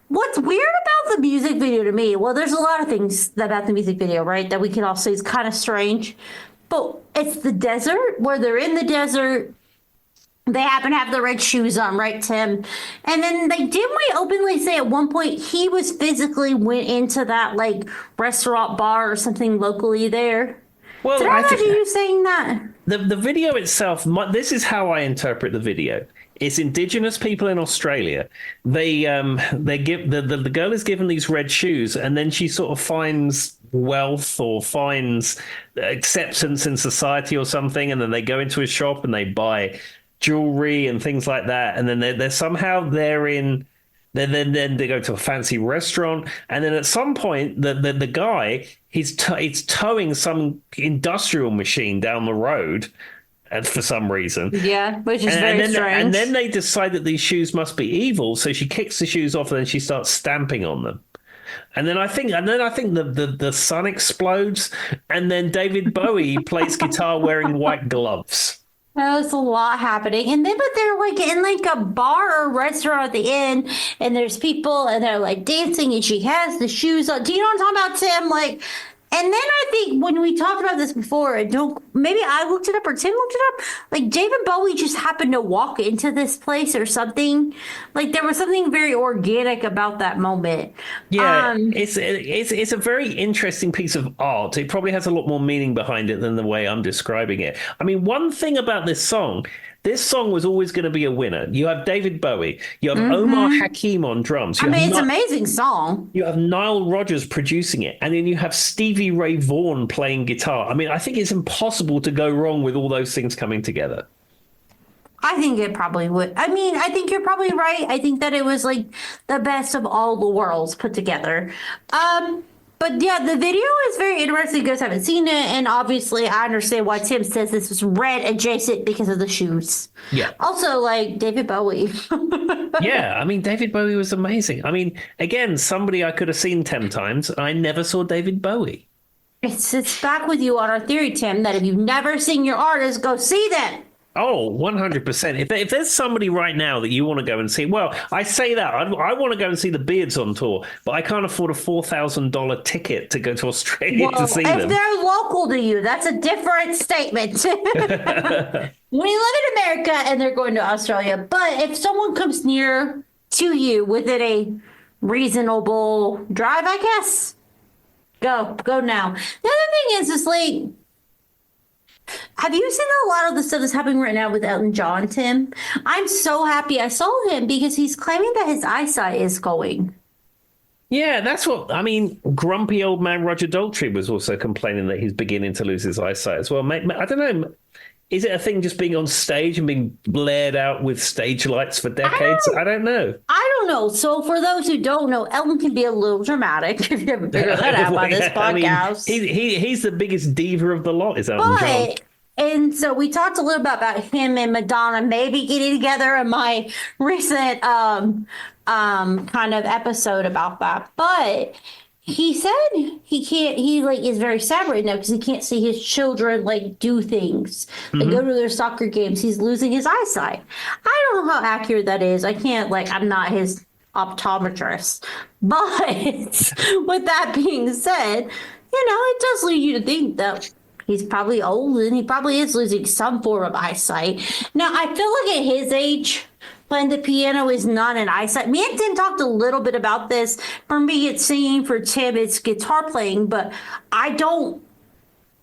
what's weird about the music video to me, well, there's a lot of things about the music video, right, that we can all say is kind of strange. But it's the desert, where they're in the desert. They happen to have the red shoes on, right, Tim? And then didn't we openly say at one point he was physically went into that like restaurant bar or something locally there? Well, Did I imagine you saying that? the video itself, this is how I interpret the video. It's indigenous people in Australia. They give the girl is given these red shoes, and then she sort of finds wealth or finds acceptance in society or something, and then they go into a shop and they buy jewelry and things like that, and then they're somehow in. Then they go to a fancy restaurant, and then at some point the guy he's towing some industrial machine down the road for some reason. Yeah, which is very strange. And then they decide that these shoes must be evil, so she kicks the shoes off and then she starts stamping on them. And then I think the sun explodes, and then David Bowie plays guitar wearing white gloves. There's a lot happening. And then, but they're like in like a bar or restaurant at the end, and there's people and they're like dancing, and she has the shoes on. Do you know what I'm talking about, Tim? Like, and then I think when we talked about this before, maybe I looked it up or Tim looked it up. Like David Bowie just happened to walk into this place or something. Like there was something very organic about that moment. Yeah, it's a very interesting piece of art. It probably has a lot more meaning behind it than the way I'm describing it. I mean, one thing about this song was always going to be a winner. You have David Bowie, you have Omar Hakim on drums. It's an amazing song. You have Nile Rodgers producing it, and then you have Stevie Ray Vaughan playing guitar. I mean, I think it's impossible to go wrong with all those things coming together. I think it probably would. I mean, I think you're probably right. I think that it was like the best of all the worlds put together. But yeah, the video is very interesting. You guys haven't seen it, and obviously I understand why Tim says this was red adjacent because of the shoes. Yeah. Also, like David Bowie. Yeah, I mean, David Bowie was amazing. I mean, again, somebody I could have seen 10 times. I never saw David Bowie. It's back with you on our theory, Tim, that if you've never seen your artist, go see them. Oh, 100%. If there's somebody right now that you want to go and see, well, I say that. I want to go and see the Beards on tour, but I can't afford a $4,000 ticket to go to Australia to see them. If they're local to you, that's a different statement. We live in America and they're going to Australia, but if someone comes near to you within a reasonable drive, I guess, go now. The other thing is like, have you seen a lot of the stuff that's happening right now with Elton John, Tim? I'm so happy I saw him because he's claiming that his eyesight is going. Yeah, that's what I mean. Grumpy old man Roger Daltrey was also complaining that he's beginning to lose his eyesight as well. I don't know. Is it a thing just being on stage and being blared out with stage lights for decades? I don't know. I don't know. So for those who don't know, Elton can be a little dramatic. If you haven't figured that out by this podcast. I mean, he's the biggest diva of the lot, is Elton John. And so we talked a little bit about him and Madonna maybe getting together in my recent kind of episode about that. But he said he like is very sad right now because he can't see his children like do things, like go to their soccer games. He's losing his eyesight. I don't know how accurate that is. I'm not his optometrist. But with that being said, it does lead you to think that he's probably old and he probably is losing some form of eyesight. Now, I feel like at his age, playing the piano is not an eyesight. Me and Tim talked a little bit about this. For me, it's singing. For Tim, it's guitar playing. But I don't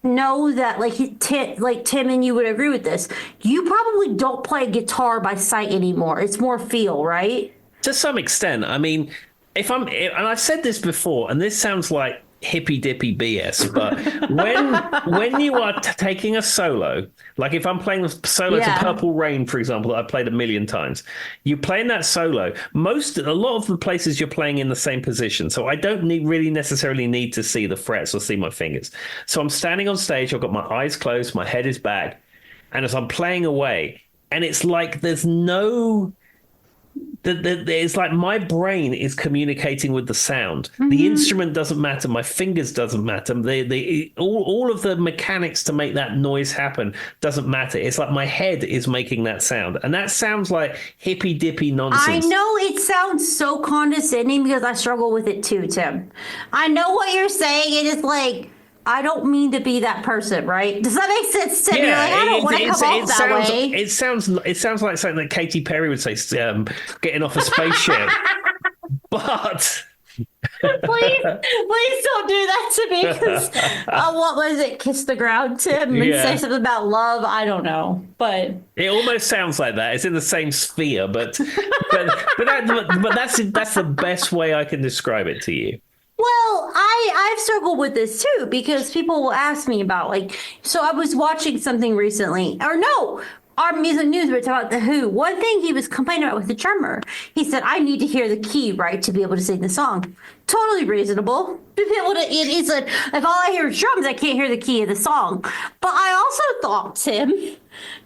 know that, Tim and you would agree with this. You probably don't play guitar by sight anymore. It's more feel, right? To some extent. I mean, and I've said this before, and this sounds like hippy dippy BS. But when you are taking a solo, like if I'm playing a solo to Purple Rain, for example, that I've played a million times, you're playing that solo. A lot of the places you're playing in the same position, so I don't really necessarily need to see the frets or see my fingers. So I'm standing on stage. I've got my eyes closed, my head is back, and as I'm playing away, and it's like there's no. It's like my brain is communicating with the sound. The instrument doesn't matter. My fingers doesn't matter. All of the mechanics to make that noise happen doesn't matter. It's like my head is making that sound. And that sounds like hippy dippy nonsense. I know it sounds so condescending because I struggle with it too, Tim. I know what you're saying. It is like, I don't mean to be that person, right? Does that make sense to me? Like, I don't want to come off that way. It sounds like something that Katy Perry would say, getting off a spaceship. But please don't do that to me. Because what was it? Kiss the ground, Tim, and say something about love. I don't know, but it almost sounds like that. It's in the same sphere, but that's the best way I can describe it to you. Well, I've struggled with this too because people will ask me about so I was watching something recently, or no, our music news were talking about The Who. One thing he was complaining about with the drummer, he said, I need to hear the key, right, to be able to sing the song. Totally reasonable. To be able to, he said, if all I hear is drums, I can't hear the key of the song. But I also thought, Tim, if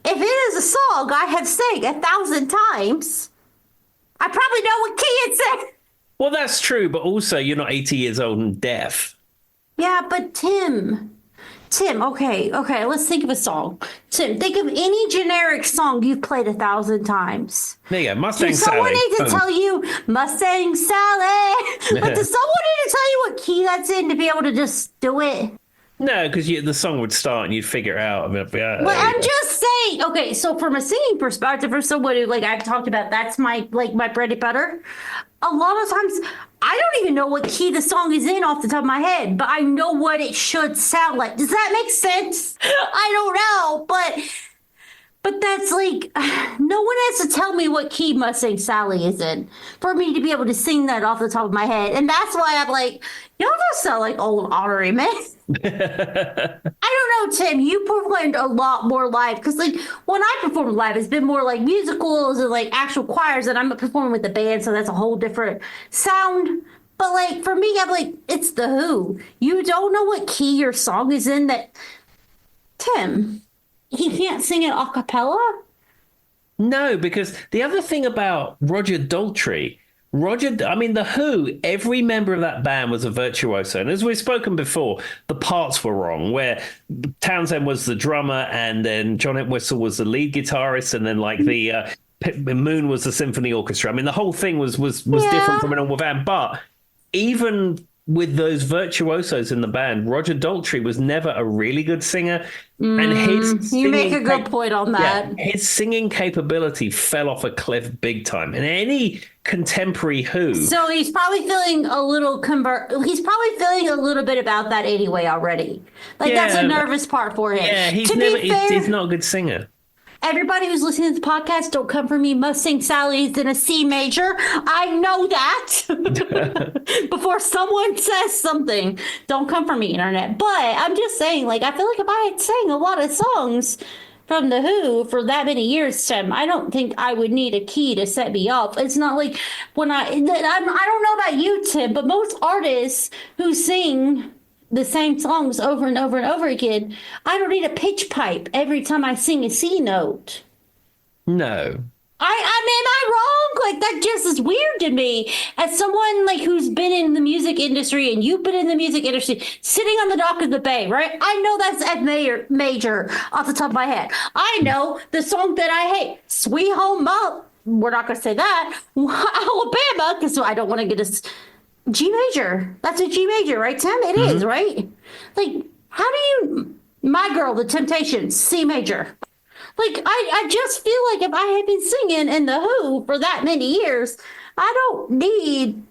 it is a song I have sang 1,000 times, I probably know what key it's in. Well, that's true, but also you're not 80 years old and deaf. Yeah, but Tim, okay, let's think of a song. Tim, think of any generic song you've played 1,000 times. There you go, Mustang Sally. Someone need to tell you, Mustang Sally. But does someone need to tell you what key that's in to be able to just do it? No, because the song would start and you'd figure it out. But I'm just saying, okay, so from a singing perspective, for someone who, I've talked about, that's my bread and butter. A lot of times, I don't even know what key the song is in off the top of my head, but I know what it should sound like. Does that make sense? I don't know, but that's no one has to tell me what key Mustang Sally is in for me to be able to sing that off the top of my head. And that's why I'm like, y'all don't sound like old honorary men. I don't know, Tim, you performed a lot more live because when I perform live, it's been more like musicals and actual choirs, and I'm performing with the band, so that's a whole different sound. But for me, I'm it's The Who. You don't know what key your song is in that, Tim, he can't sing it a cappella? No, because the other thing about Roger Daltrey, The Who, every member of that band was a virtuoso. And as we've spoken before, the parts were wrong, where Townsend was the drummer and then John Entwistle was the lead guitarist and then the Moon was the symphony orchestra. The whole thing was different from an normal band. But even with those virtuosos in the band, Roger Daltrey was never a really good singer. And you make a good point on that. Yeah, his singing capability fell off a cliff big time. And any contemporary Who. So he's probably feeling a little bit about that anyway already. That's a nervous part for him. Yeah, he's not a good singer. Everybody who's listening to the podcast, don't come for me. Mustang Sally is in a C major. I know that. Before someone says something, don't come for me, internet. But I'm just saying, I feel like if I had sang a lot of songs from The Who for that many years, Tim, I don't think I would need a key to set me up. It's not like when I don't know about you, Tim, but most artists who sing the same songs over and over and over again, I don't need a pitch pipe every time I sing a C note. No. Am I wrong? That just is weird to me. As someone who's been in the music industry and you've been in the music industry, sitting on the dock of the bay, right? I know that's F major off the top of my head. I know the song that I hate, Sweet Home Alabama. We're not going to say that. Alabama, because I don't want to get a G major. That's a G major, right, Tim? It is, right? How do you... My Girl, The Temptations, C major. I just feel like if I had been singing in The Who for that many years, I don't need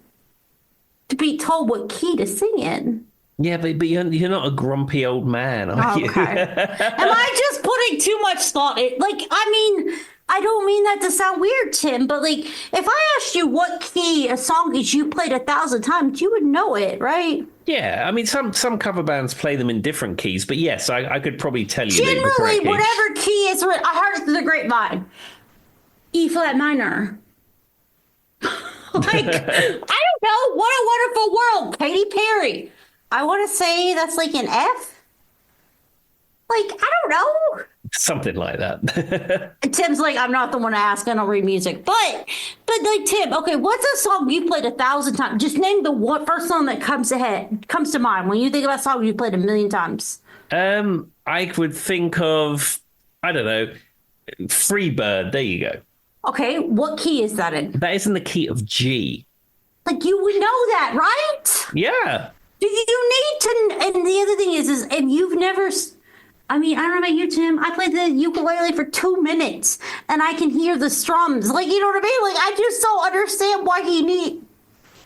to be told what key to sing in. Yeah, but you're not a grumpy old man, are you? Okay. Am I just putting too much thought in? I don't mean that to sound weird, Tim, but like if I asked you what key a song is you played 1,000 times, you would know it, right? Yeah, I mean, some cover bands play them in different keys, but yes, I could probably tell you the Generally, correct key. whatever key is, I heard it through the grapevine. E flat minor. Like, I don't know. What a Wonderful World. Katy Perry. I want to say that's like an F. Like, I don't know. Something like that. Tim's like, I'm not the one to ask. I don't read music. But like, Tim, okay, what's a song you played 1,000 times? Just name the first song that comes to mind when you think about a song you played 1,000,000 times. I would think of, I don't know, Free Bird. There you go. Okay, what key is that in? That is in the key of G. Like, you would know that, right? Yeah. Do you need to? And the other thing is if you've never, I mean, I don't know about you, Tim. I played the ukulele for 2 minutes, and I can hear the strums. Like, you know what I mean? Like, I just don't understand why you need.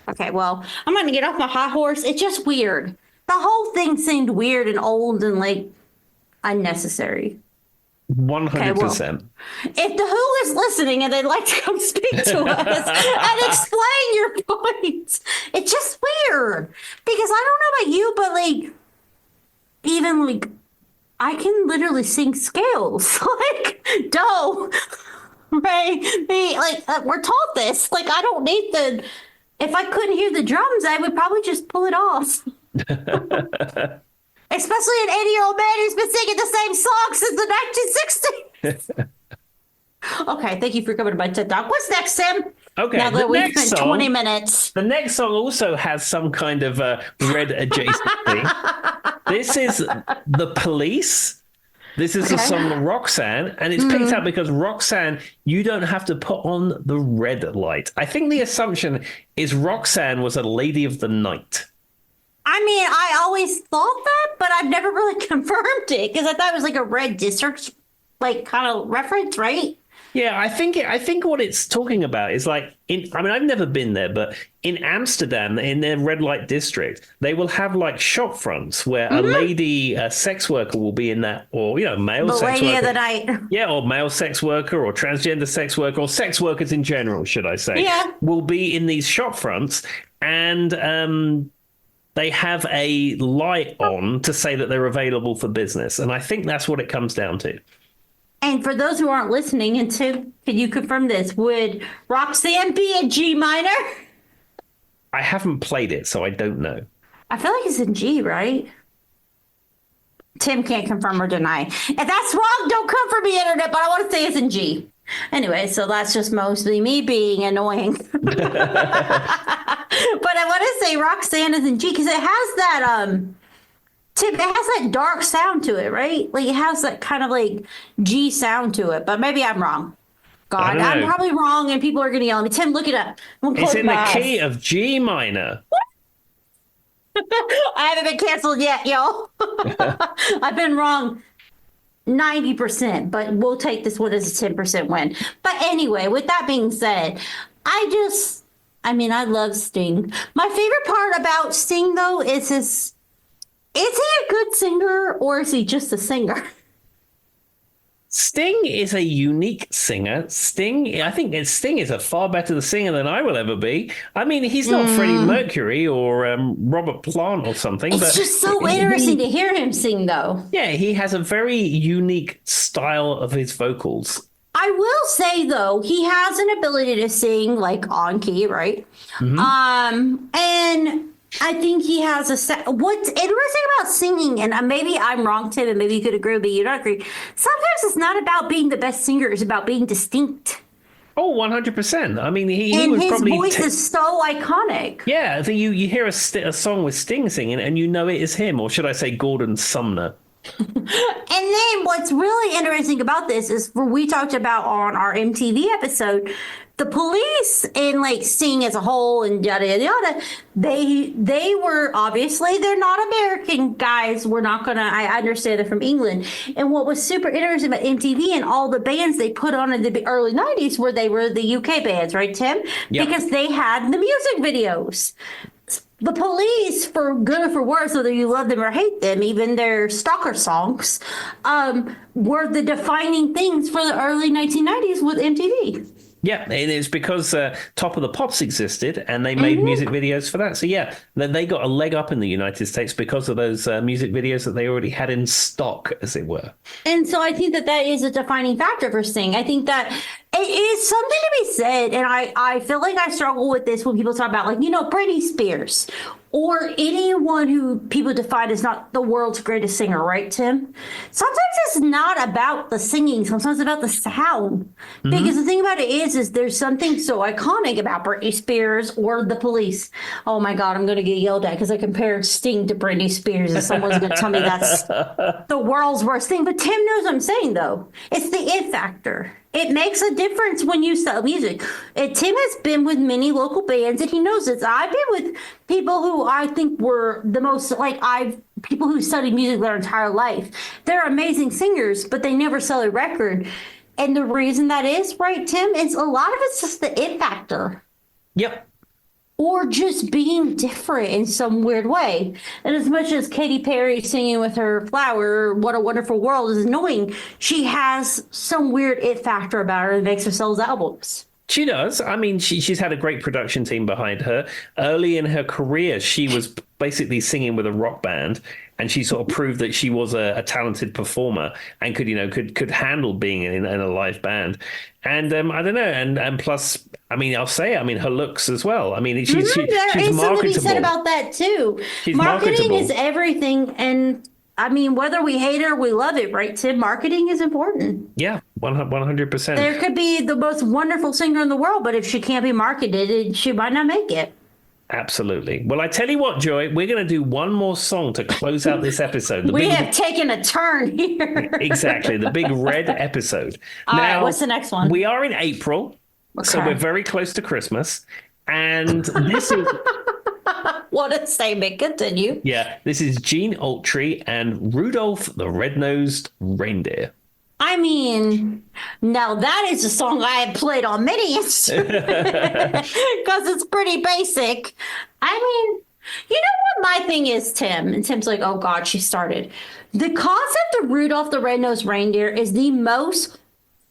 Okay, well, I'm gonna get off my high horse. It's just weird. The whole thing seemed weird and old and like unnecessary. 100%. If the Who is listening and they'd like to come speak to us and explain your points, it's just weird because I don't know about you, but like even like I can literally sing scales like do, right? We're taught this. Like I don't need the. If I couldn't hear the drums, I would probably just pull it off. Especially an 80-year-old man who's been singing the same song since the 1960s. Okay, thank you for coming to my TED Talk. What's next, Sam? Okay, now that we've spent 20 minutes. The next song also has some kind of red adjacency. This is The Police. This is the song Roxanne, and it's picked up because Roxanne, you don't have to put on the red light. I think the assumption is Roxanne was a lady of the night. I mean, I always thought that, but I've never really confirmed it because I thought it was like a red district, like kind of reference, right? Yeah, I think what it's talking about is like I've never been there, but in Amsterdam, in their red light district, they will have like shop fronts where a lady, a sex worker will be in that, or male the sex lady worker. of the night. Yeah, or male sex worker or transgender sex worker or sex workers in general, should I say? Yeah. Will be in these shop fronts and they have a light on to say that they're available for business. And I think that's what it comes down to. And for those who aren't listening, and Tim, can you confirm this? Would Roxanne be a G minor? I haven't played it, so I don't know. I feel like it's in G, right? Tim can't confirm or deny. If that's wrong, don't come for me, Internet, but I want to say it's in G. Anyway, so that's just mostly me being annoying. But I want to say Roxanne is in G because it has that Tim, it has that dark sound to it, right? Like it has that kind of like G sound to it, but maybe I'm wrong. God, I'm probably wrong and people are going to yell at me. Tim, look it up. It's in the key of G minor. I haven't been canceled yet, y'all. I've been wrong 90%, but we'll take this one as a 10% win. But anyway, with that being said, I love Sting. My favorite part about Sting, though, is is he a good singer or is he just a singer? Sting is a unique singer. Sting is a far better singer than I will ever be. I mean, he's not Freddie Mercury or Robert Plant or something. It's just so interesting to hear him sing, though. Yeah, he has a very unique style of his vocals. I will say, though, he has an ability to sing, like, on key, right? And I think he has what's interesting about singing, and maybe I'm wrong, Tim, and maybe you could agree with me, you don't agree. Sometimes it's not about being the best singer, it's about being distinct. Oh, 100%. I mean, he and was his probably voice is so iconic. Yeah, I think you hear a song with Sting singing, and you know it is him, or should I say Gordon Sumner. And then what's really interesting about this is we talked about on our MTV episode, the Police and like Sting as a whole and yada yada yada. They were obviously they're not American guys. We're not gonna. I understand they're from England. And what was super interesting about MTV and all the bands they put on in the early '90s were the UK bands, right, Tim? Yep. Because they had the music videos. the Police, for good or for worse, whether you love them or hate them, even their stalker songs, were the defining things for the early 1990s with MTV. Yeah, and it's because Top of the Pops existed and they made music videos for that. So yeah, then they got a leg up in the United States because of those music videos that they already had in stock, as it were. And so I think that that is a defining factor for Sting. I think that it is something to be said, and I feel like I struggle with this when people talk about, like, Britney Spears or anyone who people define as not the world's greatest singer, right, Tim? Sometimes it's not about the singing. Sometimes it's about the sound. Because the thing about it is there's something so iconic about Britney Spears or the Police. Oh my God, I'm going to get yelled at because I compared Sting to Britney Spears, and someone's going to tell me that's the world's worst thing. But Tim knows what I'm saying, though. It's the it factor. It makes a difference when you sell music. Tim has been with many local bands, and he knows this. I've been with people who I think were the most, people who studied music their entire life. They're amazing singers, but they never sell a record. And the reason that is, right, Tim, is a lot of it's just the it factor. Yep. Or just being different in some weird way. And as much as Katy Perry singing with her Flower, What a Wonderful World, is annoying, she has some weird it factor about her that makes her sell albums. She does. I mean, she's had a great production team behind her. Early in her career, she was basically singing with a rock band, and she sort of proved that she was a talented performer and could handle being in a live band. And I don't know. And plus, I mean, her looks as well. I mean, she's marketable. Something to be said about that too. She's Marketing marketable. is everything, and I mean, whether we hate it or we love it, right, Tim? Marketing is important. Yeah, 100%. There could be the most wonderful singer in the world, but if she can't be marketed, she might not make it. Absolutely. Well, I tell you what, Joy, we're going to do one more song to close out this episode. We have taken a turn here. Exactly. The big red episode. All right, what's the next one? We are in April, so we're very close to Christmas. And this is... What a statement. Continue. Yeah, this is Gene Autry and Rudolph the Red-Nosed Reindeer. I mean, now that is a song I have played on many instruments because it's pretty basic. I mean, you know what my thing is, Tim? And Tim's like, oh God, she started. The concept of Rudolph the Red-Nosed Reindeer is the most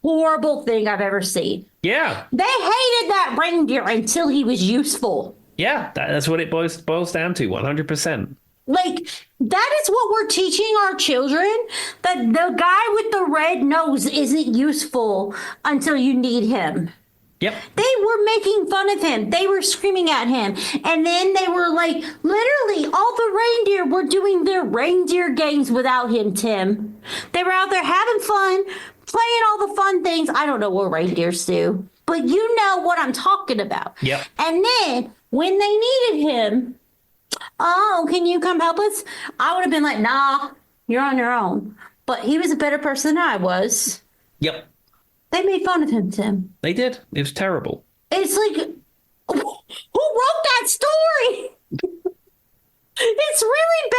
horrible thing I've ever seen. Yeah. They hated that reindeer until he was useful. Yeah, that's what it boils down to, 100%. Like, that is what we're teaching our children, that the guy with the red nose isn't useful until you need him. Yep. They were making fun of him. They were screaming at him. And then they were like, literally, all the reindeer were doing their reindeer games without him, Tim. They were out there having fun, playing all the fun things. I don't know what reindeers do, but you know what I'm talking about. Yep. And then when they needed him, oh, can you come help us? I would have been like, nah, you're on your own. But he was a better person than I was. Yep. They made fun of him, Tim. They did. It was terrible. It's like, who wrote that story? It's really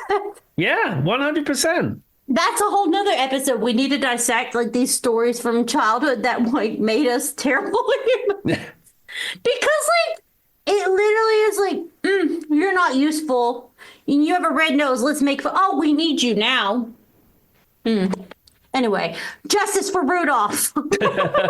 bad. Yeah, 100%. That's a whole nother episode. We need to dissect like these stories from childhood that like made us terrible. Because like, it literally is like, you're not useful. And you have a red nose. Let's make fun. Oh, we need you now. Anyway, justice for Rudolph. But I'm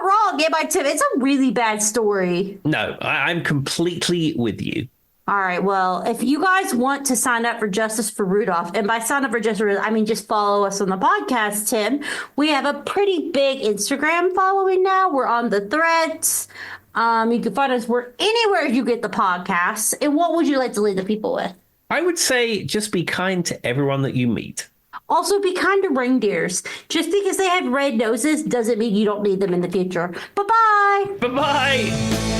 wrong. Am I, Tim? It's a really bad story. No, I'm completely with you. All right. Well, if you guys want to sign up for Justice for Rudolph, and by sign up for Justice for Rudolph, I mean just follow us on the podcast, Tim. We have a pretty big Instagram following now. We're on the Threads. You can find us anywhere you get the podcasts. And what would you like to leave the people with? I would say just be kind to everyone that you meet. Also, be kind to reindeers. Just because they have red noses doesn't mean you don't need them in the future. Bye-bye. Bye-bye.